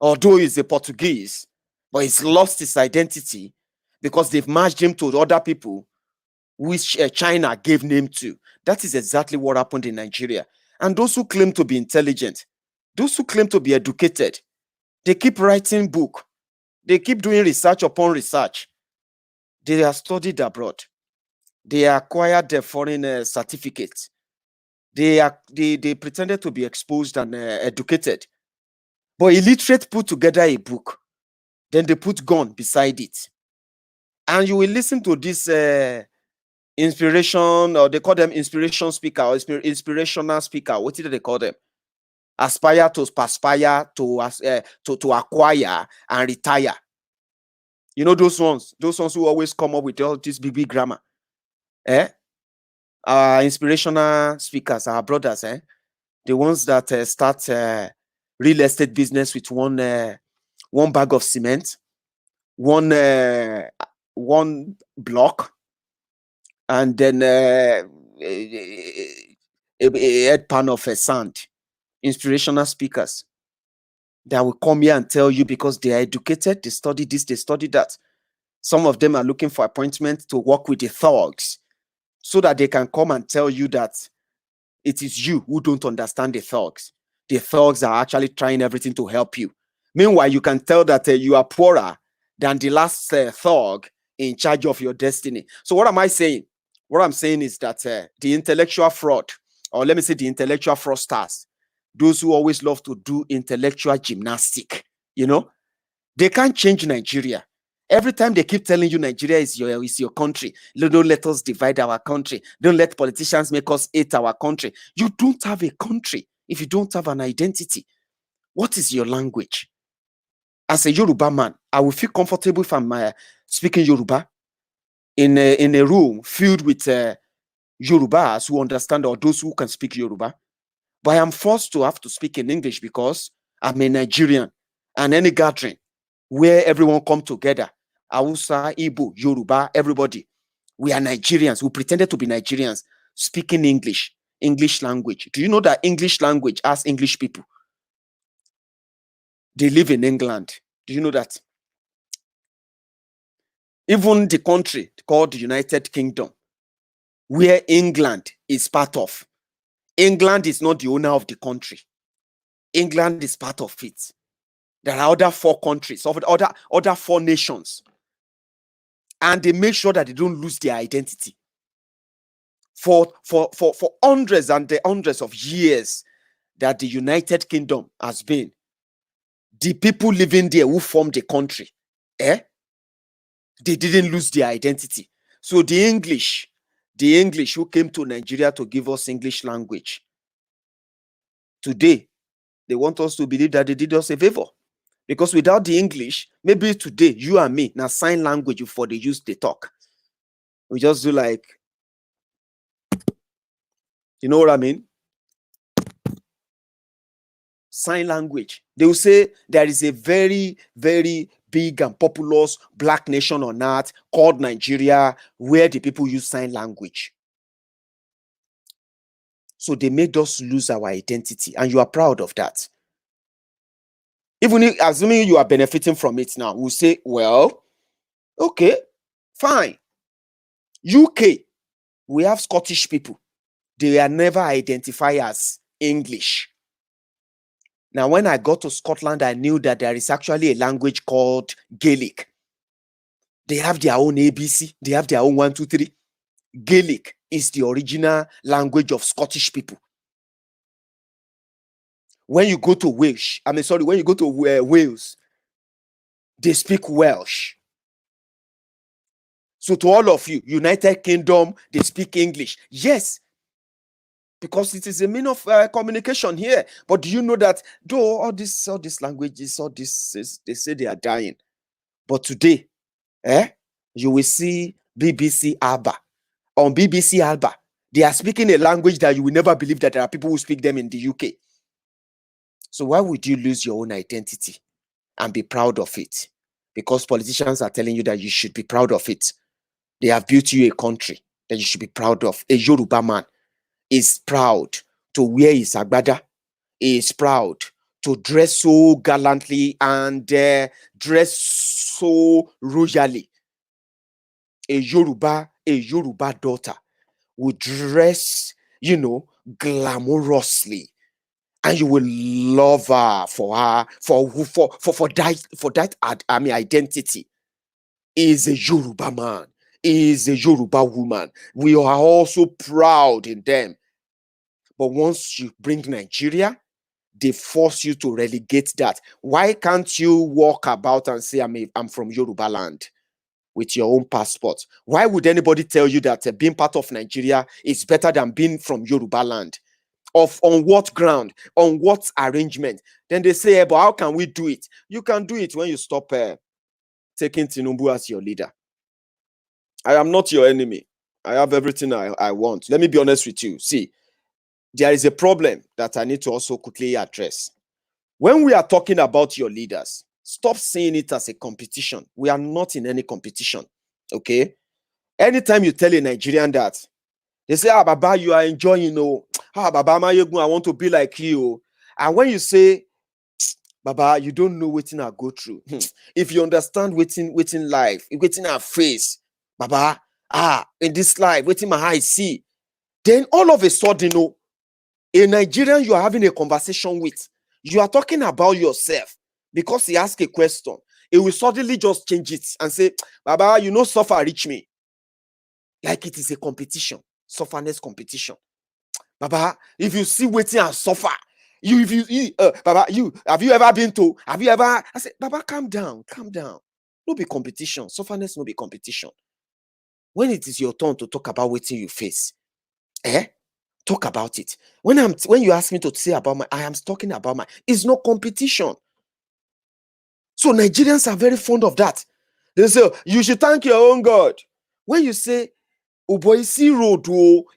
Although he's a Portuguese, but he's lost his identity because they've merged him to other people which China gave name to. That is exactly what happened in Nigeria. And those who claim to be intelligent, those who claim to be educated, they keep writing book. They keep doing research upon research. They are studied abroad. They acquired their foreign certificates. They pretended to be exposed and educated. But illiterate put together a book, then they put gun beside it. And you will listen to this inspiration, or they call them inspiration speaker or inspirational speaker. What did they call them? Aspire to perspire to acquire and retire. You know those ones who always come up with all this big grammar. Our inspirational speakers, our brothers, the ones that start real estate business with one bag of cement, one block, and then a head pan of sand. Inspirational speakers that will come here and tell you, because they are educated, they study this, they study that. Some of them are looking for appointments to work with the thugs, so that they can come and tell you that it is you who don't understand the thugs. The thugs are actually trying everything to help you. Meanwhile, you can tell that you are poorer than the last thug in charge of your destiny. So what am I saying? What I'm saying is that the intellectual fraud, or let me say the intellectual fraudsters, those who always love to do intellectual gymnastic, they can't change Nigeria. Every time they keep telling you Nigeria is your country. Don't let us divide our country. Don't let politicians make us hate our country. You don't have a country if you don't have an identity. What is your language? As a Yoruba man, I will feel comfortable if I'm speaking Yoruba in a room filled with Yorubas who understand, or those who can speak Yoruba. But I am forced to have to speak in English because I'm a Nigerian. And any gathering where everyone come together, Hausa, Igbo, Yoruba, everybody, we are Nigerians. We pretended to be Nigerians speaking English language. Do you know that English language has English people? They live in England. Do you know that? Even the country called the United Kingdom, where England is part of, England is not the owner of the country. England is part of it. There are other 4 countries, other 4 nations, and they make sure that they don't lose their identity. For hundreds and the hundreds of years that the United Kingdom has been, the people living there who formed the country, they didn't lose their identity. So the English who came to Nigeria to give us English language, today they want us to believe that they did us a favor. Because without the English, maybe today, you and me, now sign language for the use they talk. We just do like, you know what I mean? Sign language. They will say there is a very, very big and populous black nation on earth called Nigeria, where the people use sign language. So they made us lose our identity, and you are proud of that. Even if, assuming you are benefiting from it now, we'll say, well, okay, fine. UK, we have Scottish people. They are never identified as English. Now, when I got to Scotland, I knew that there is actually a language called Gaelic. They have their own ABC. They have their own 1, 2, 3. Gaelic is the original language of Scottish people. When you go to Wales, when you go to Wales, they speak Welsh. So to all of you, United Kingdom, they speak English. Yes, because it is a mean of communication here. But do you know that though all these languages, they say they are dying, but today, you will see BBC Alba. On BBC Alba, they are speaking a language that you will never believe that there are people who speak them in the UK. So why would you lose your own identity and be proud of it? Because politicians are telling you that you should be proud of it. They have built you a country that you should be proud of. A Yoruba man is proud to wear his agbada. He is proud to dress so gallantly and dress so royally. A Yoruba daughter will dress, glamorously, and you will love her for that identity. He is a Yoruba man. He is a Yoruba woman. We are also proud in them. But once you bring Nigeria, they force you to relegate that. Why can't you walk about and say, I'm from Yoruba land with your own passport? Why would anybody tell you that being part of Nigeria is better than being from Yoruba land? On what ground? On what arrangement? Then they say, but how can we do it? You can do it when you stop taking Tinubu as your leader. I am not your enemy. I have everything I want. Let me be honest with you. See, there is a problem that I need to also quickly address. When we are talking about your leaders, stop seeing it as a competition. We are not in any competition. Okay? Anytime you tell a Nigerian that, they say, Baba, you are enjoying, Baba Maiyegun, I want to be like you. And when you say, Baba, you don't know what I go through. If you understand waiting life, waiting our face, Baba, in this life, waiting my eyes see, then all of a sudden, a Nigerian you are having a conversation with, you are talking about yourself because he asked a question. It will suddenly just change it and say, Baba, suffer reach me. Like it is a competition, sufferness competition. Baba, if you see waiting and suffer, Baba, have you ever been to? Have you ever? I said, Baba, calm down. No be competition. Sufferness no be competition. When it is your turn to talk about waiting you face, talk about it. When you ask me to say about I am talking about it's no competition. So Nigerians are very fond of that. They say, you should thank your own God. When you say, oh boy, see road,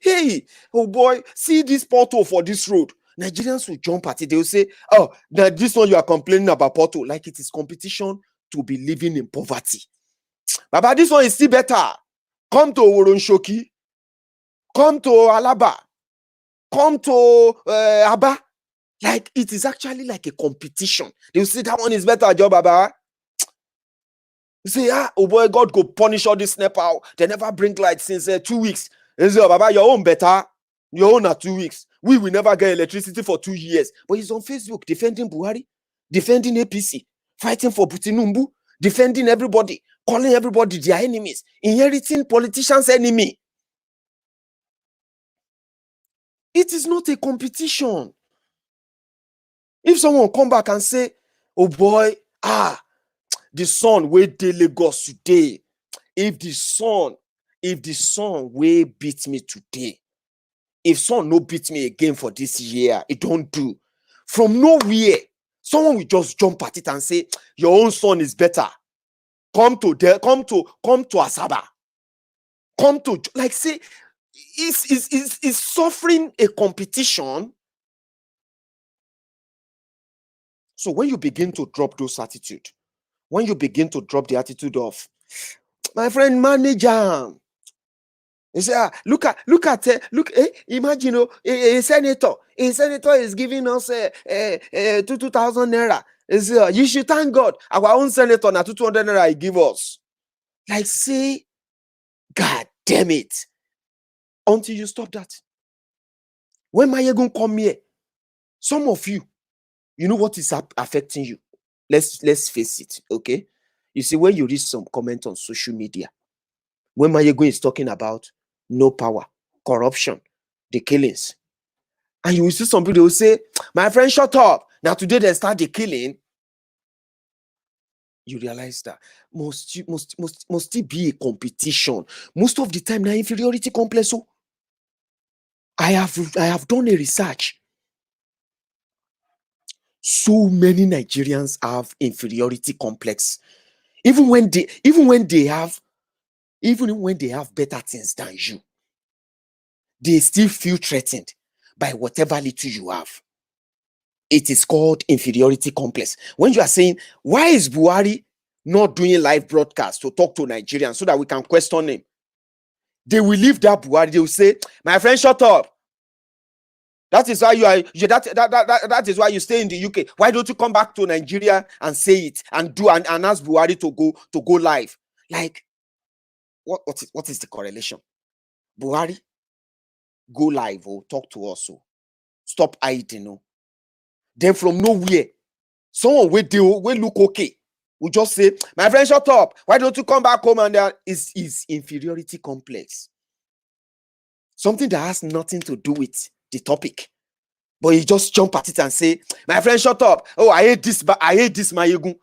hey, oh boy, see this pothole for this road, Nigerians will jump at it. They will say, oh, now this one you are complaining about pothole, like it is competition to be living in poverty. Baba, this one is still better. Come to Oronshoki, come to Alaba, come to Aba. Like it is actually like a competition. They will say that one is better, job, Baba. You say, oh boy, God go punish all this Nepal. They never bring light since 2 weeks. They say, oh, Baba, your own better. Your own are 2 weeks. We will never get electricity for 2 years. But he's on Facebook defending Buhari, defending APC, fighting for Putinumbu, defending everybody, calling everybody their enemies, inheriting politicians' enemy. It is not a competition. If someone come back and say, oh boy, the sun wey dey Lagos today, if the sun wey beat me today, if sun no beat me again for this year, it don't do. From nowhere, someone will just jump at it and say, your own sun is better. Come to Asaba. Come to, like, say, is suffering a competition. So when you begin to drop those attitude, when you begin to drop the attitude of, my friend, manager, you say, imagine, a senator is giving us 2,000 naira. You should thank God. Our own senator now 200 naira he give us. Like, say, God damn it. Until you stop that. When Maiyegun come here, some of you, you know what is affecting you. Let's face it, okay? You see, when you read some comment on social media, when Maiyegun is talking about no power, corruption, the killings, and you will see some people will say, my friend, shut up. Now today they start the killing. You realize that must it be a competition? Most of the time, now inferiority complex. So I have done a research. So many Nigerians have inferiority complex. Even when they have better things than you, they still feel threatened by whatever little you have. It is called inferiority complex. When you are saying, why is Buhari not doing live broadcast to talk to Nigerians so that we can question him? They will leave that Buhari. They will say, my friend, shut up. That is why that is why you stay in the UK. Why don't you come back to Nigeria and say it and ask Buhari to go live? Like, what is the correlation? Buhari, go live or talk to us. Stop hiding. Then from nowhere, someone will look okay. We just say, my friend, shut up. Why don't you come back home? And there is inferiority complex. Something that has nothing to do with the topic. But you just jump at it and say, my friend, shut up. Oh, I hate this, but I hate this Maiyegun.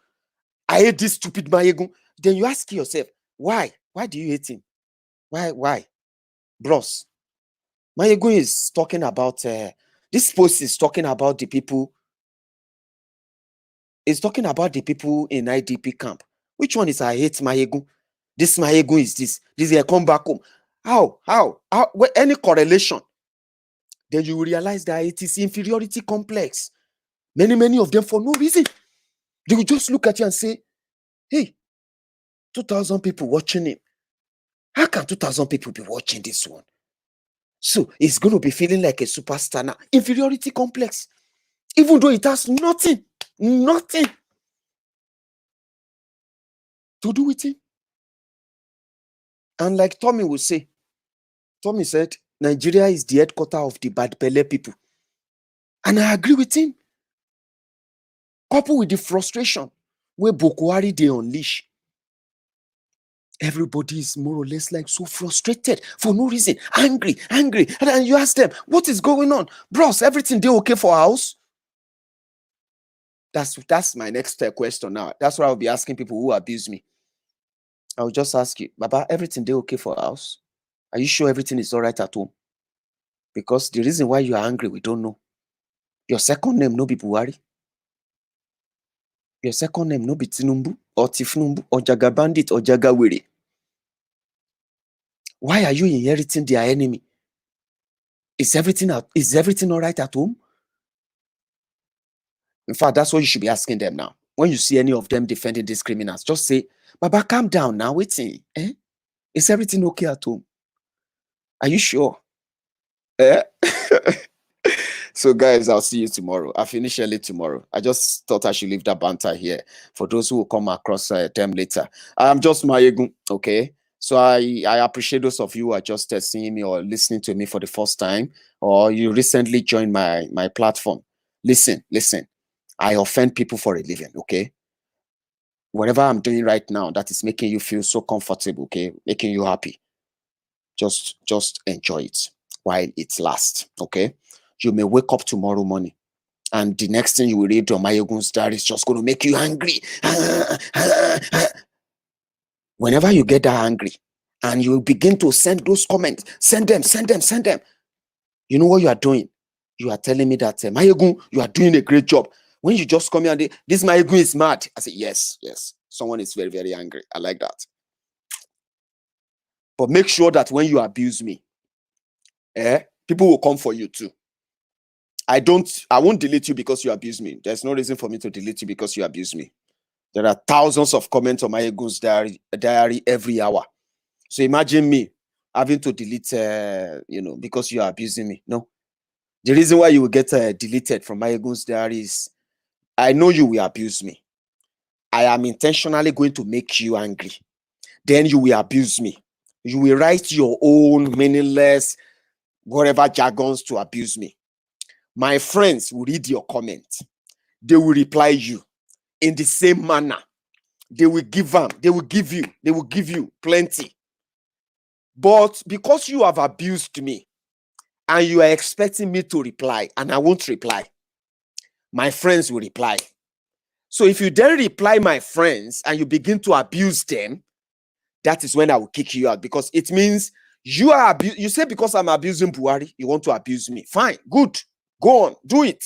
I hate this stupid Maiyegun. Then you ask yourself, why? Why do you hate him? Why? Bros, Maiyegun is talking about, this post is talking about the people, in IDP camp. Which one is I hate Maiyegun? This Maiyegun is this. This is come back home. How? Any correlation? Then you will realize that it is inferiority complex. Many of them for no reason. They will just look at you and say, hey, 2,000 people watching him. How can 2,000 people be watching this one? So it's going to be feeling like a superstar now. Inferiority complex. Even though it has nothing to do with him. And like Tommy would say, Tommy said, Nigeria is the headquarters of the bad belle people. And I agree with him. Coupled with the frustration where Boko Haram they unleash. Everybody is more or less like so frustrated for no reason, angry. And then you ask them, what is going on? Bros, everything they okay for house? That's my next question now. That's what I'll be asking people who abuse me. I'll just ask you, Baba, everything they okay for house? Are you sure everything is all right at home? Because the reason why you are angry, we don't know. Your second name no be Buhari. Your second name no be Tinumbu or Tifnumbu or Jaga Bandit or Jaga Wiri. Why are you inheriting their enemy? Is everything all right at home? In fact, that's what you should be asking them now. When you see any of them defending these criminals, just say, Baba, calm down now. Waiting. Is everything okay at home? Are you sure? So guys, I'll see you tomorrow. I finish early tomorrow. I just thought I should leave that banter here for those who will come across them later. I'm just Maiyegun, okay? So I appreciate those of you who are just seeing me or listening to me for the first time, or you recently joined my platform. Listen. I offend people for a living, okay? Whatever I'm doing right now that is making you feel so comfortable, okay? Making you happy. Just enjoy it while it lasts, okay? You may wake up tomorrow morning and the next thing you will read on Maiyegun's diary is just going to make you angry. Whenever you get that angry and you begin to send those comments, send them. You know what you are doing? You are telling me that, Maiyegun, you are doing a great job. When you just come here and this Maiyegun is mad. I say, yes. Someone is very, very angry. I like that. But make sure that when you abuse me, people will come for you too. I won't delete you because you abuse me. There's no reason for me to delete you because you abuse me. There are thousands of comments on Maiyegun's diary every hour. So imagine me having to delete, because you are abusing me. No. The reason why you will get deleted from Maiyegun's diary is I know you will abuse me. I am intentionally going to make you angry. Then you will abuse me. You will write your own meaningless, whatever jargons to abuse me. My friends will read your comments. They will reply you in the same manner. They will give you plenty. But because you have abused me and you are expecting me to reply and I won't reply, my friends will reply. So if you then reply my friends and you begin to abuse them, that is when I will kick you out, because it means you say because I'm abusing Buhari, you want to abuse me. Fine, good. Go on, do it.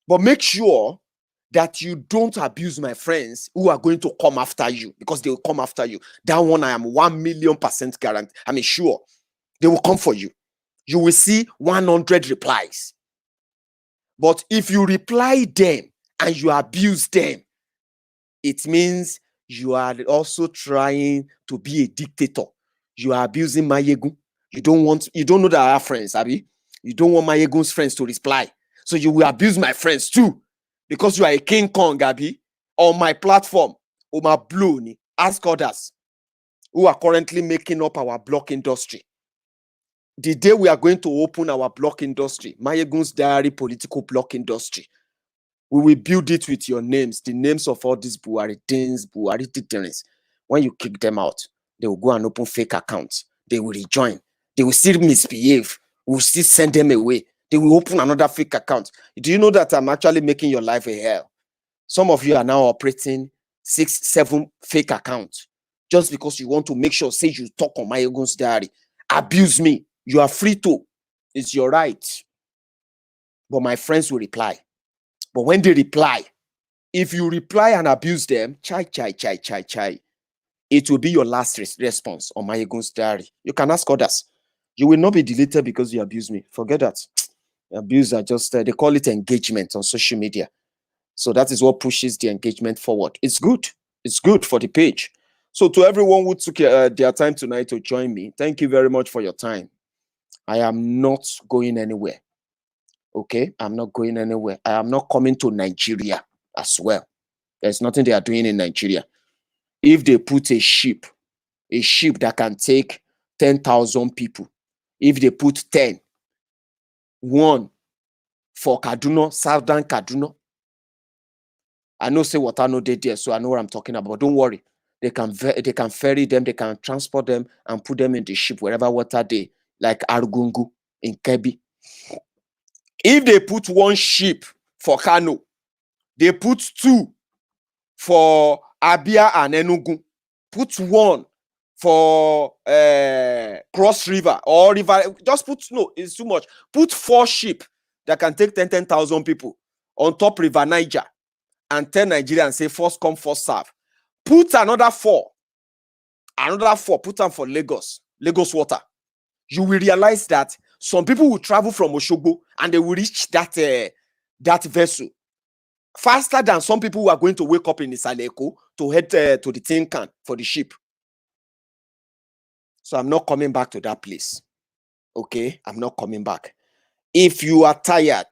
But make sure that you don't abuse my friends who are going to come after you, because they will come after you. That one I am 1,000,000% guaranteed. I mean, sure, they will come for you. You will see 100 replies. But if you reply them and you abuse them, it means you are also trying to be a dictator. You are abusing Maiyegun. You don't know that I have friends, Abi. You don't want Maiyegun's friends to reply. So you will abuse my friends too, because you are a King Kong, Abi. On my platform, Oma Blue, ask others who are currently making up our block industry. The day we are going to open our block industry, Maiyegun's diary political block industry, we will build it with your names, the names of all these Buhari Titans. When you kick them out, they will go and open fake accounts. They will rejoin. They will still misbehave. We will still send them away. They will open another fake account. Do you know that I'm actually making your life a hell? Some of you are now operating 6, 7 fake accounts just because you want to make sure, say you talk on Maiyegun's diary. Abuse me. You are free to. It's your right. But my friends will reply. But when they reply, if you reply and abuse them, chai, it will be your last response on Maiyegun's diary. You can ask others. You will not be deleted because you abuse me. Forget that. Abuse are just, they call it engagement on social media. So that is what pushes the engagement forward. It's good. It's good for the page. So to everyone who took their time tonight to join me, thank you very much for your time. I am not going anywhere. Okay? I'm not going anywhere. I am not coming to Nigeria as well. There's nothing they are doing in Nigeria. If they put a ship that can take 10,000 people, if they put 10, one for Kaduna, Southern Kaduna, I know say water no dey there, so I know what I'm talking about. Don't worry. They can ferry them, they can transport them and put them in the ship wherever water they, like Argungu in Kebbi. If they put one ship for Kano, they put 2 for Abia and Enugu, put 1 for Cross River or River. Just put, no, it's too much. Put 4 ship that can take 10,000 people on top River Niger and tell Nigeria and say first come, first serve. Put another 4, put them for Lagos water. You will realize that some people will travel from Oshogbo and they will reach that vessel faster than some people who are going to wake up in Isaleko to head to the tin can for the ship. So I'm not coming back to that place. Okay? I'm not coming back. If you are tired,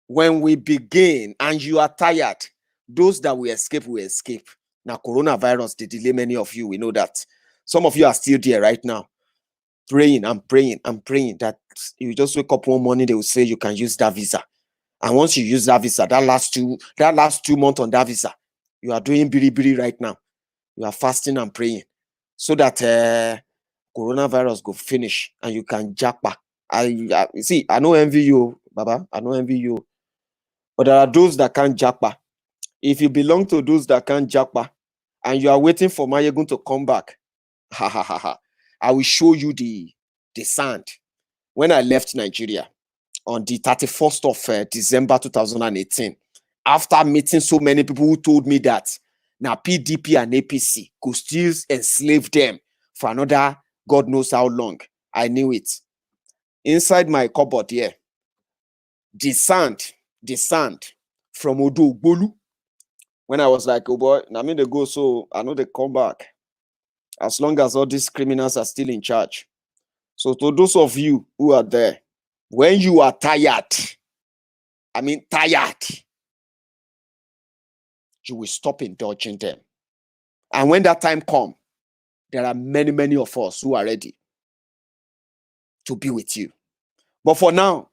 when we begin and you are tired, those that will escape will escape. Now, coronavirus, they delay many of you. We know that. Some of you are still there right now. I'm praying that you just wake up one morning, they will say you can use that visa. And once you use that visa, that last 2 months on that visa, you are doing biri right now. You are fasting and praying so that coronavirus go finish and you can japa. I see, I don't envy you, Baba. I don't envy you. But there are those that can't japa. If you belong to those that can't japa and you are waiting for Maiyegun to come back, I will show you the sand. When I left Nigeria on the 31st of December 2018, after meeting so many people who told me that now PDP and APC could still enslave them for another God knows how long, I knew it. Inside my cupboard here, the sand from Odo Bolu. When I was like, oh boy, I mean they go, so I know they come back. As long as all these criminals are still in charge. So to those of you who are there, when you are tired, you will stop indulging them. And when that time comes, there are many of us who are ready to be with you. But for now,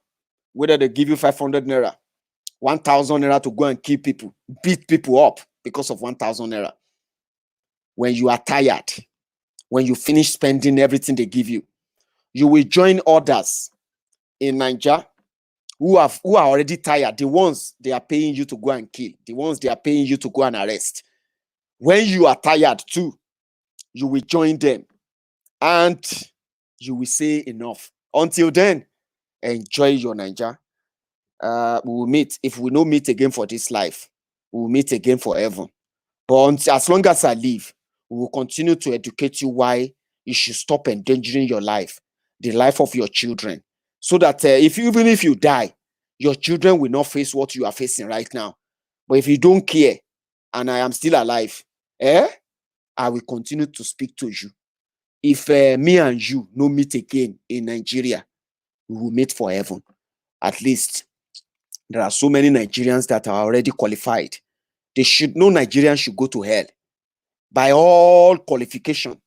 whether they give you 500 naira, 1,000 naira to go and kill people, beat people up because of 1,000 naira. When you are tired, when you finish spending everything they give you, you will join others in Nigeria who are already tired, the ones they are paying you to go and kill, the ones they are paying you to go and arrest. When you are tired too, you will join them and you will say enough. Until then, enjoy your Nigeria. We will meet. If we don't meet again for this life, we will meet again for heaven. But as long as I live, we will continue to educate you why you should stop endangering your life, the life of your children, so that even if you die, your children will not face what you are facing right now. But if you don't care, and I am still alive, I will continue to speak to you. If me and you no meet again in Nigeria, we will meet for heaven. At least there are so many Nigerians that are already qualified. They should know Nigerians should go to hell. By all qualification,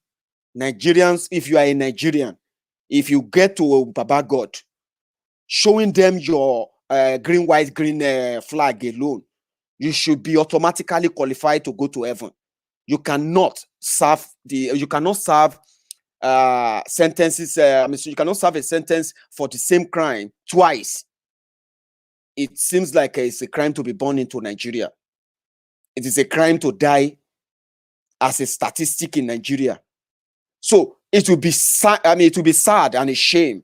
Nigerians, if you are a Nigerian, if you get to Baba God, showing them your green, white, green flag alone, you should be automatically qualified to go to heaven. You cannot serve sentences. I mean, so you cannot serve a sentence for the same crime twice. It seems like it's a crime to be born into Nigeria. It is a crime to die as a statistic in Nigeria. So it will be sad. I mean, it will be sad and a shame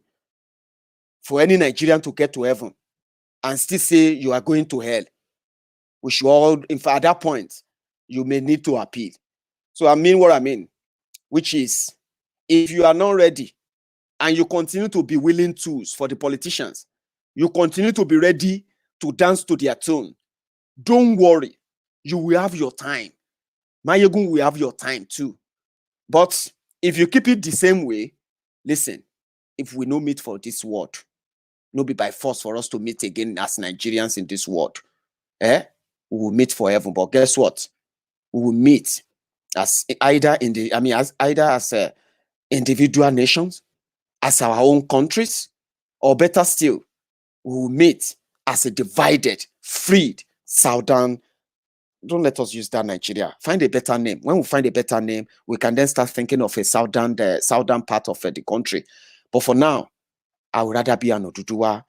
for any Nigerian to get to heaven and still say you are going to hell. We should all, in fact, at that point, you may need to appeal. So I mean what I mean, which is, if you are not ready and you continue to be willing tools for the politicians, you continue to be ready to dance to their tune, don't worry, you will have your time. Maiyegun will have your time too. But if you keep it the same way, listen, if we no meet for this world, no be by force for us to meet again as Nigerians in this world. We will meet for heaven. But guess what? We will meet as either in the, I mean, as either as individual nations, as our own countries, or better still, we will meet as a divided, freed southern. Don't let us use that Nigeria. Find a better name. When we find a better name, we can then start thinking of a southern part of the country. But for now, I would rather be an Oduduwa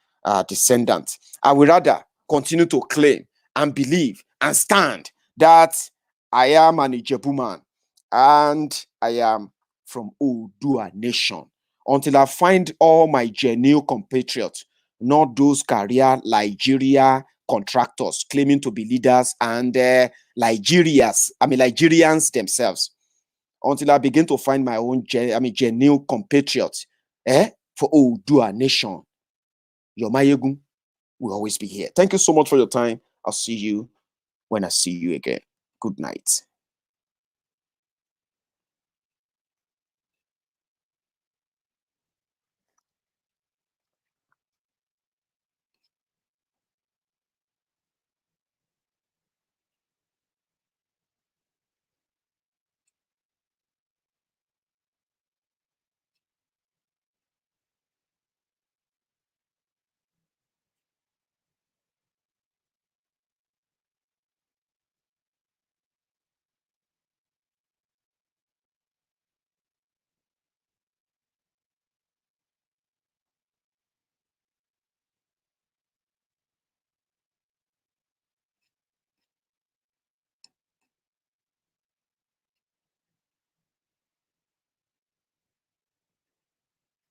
descendant. I would rather continue to claim and believe and stand that I am an Ijebu man and I am from Odua nation until I find all my genuine compatriots, not those career Nigeria contractors claiming to be leaders and Nigerians themselves. Until I begin to find my own genuine compatriots for Odua nation. Your Maiyegun will always be here. Thank you so much for your time. I'll see you when I see you again. Good night.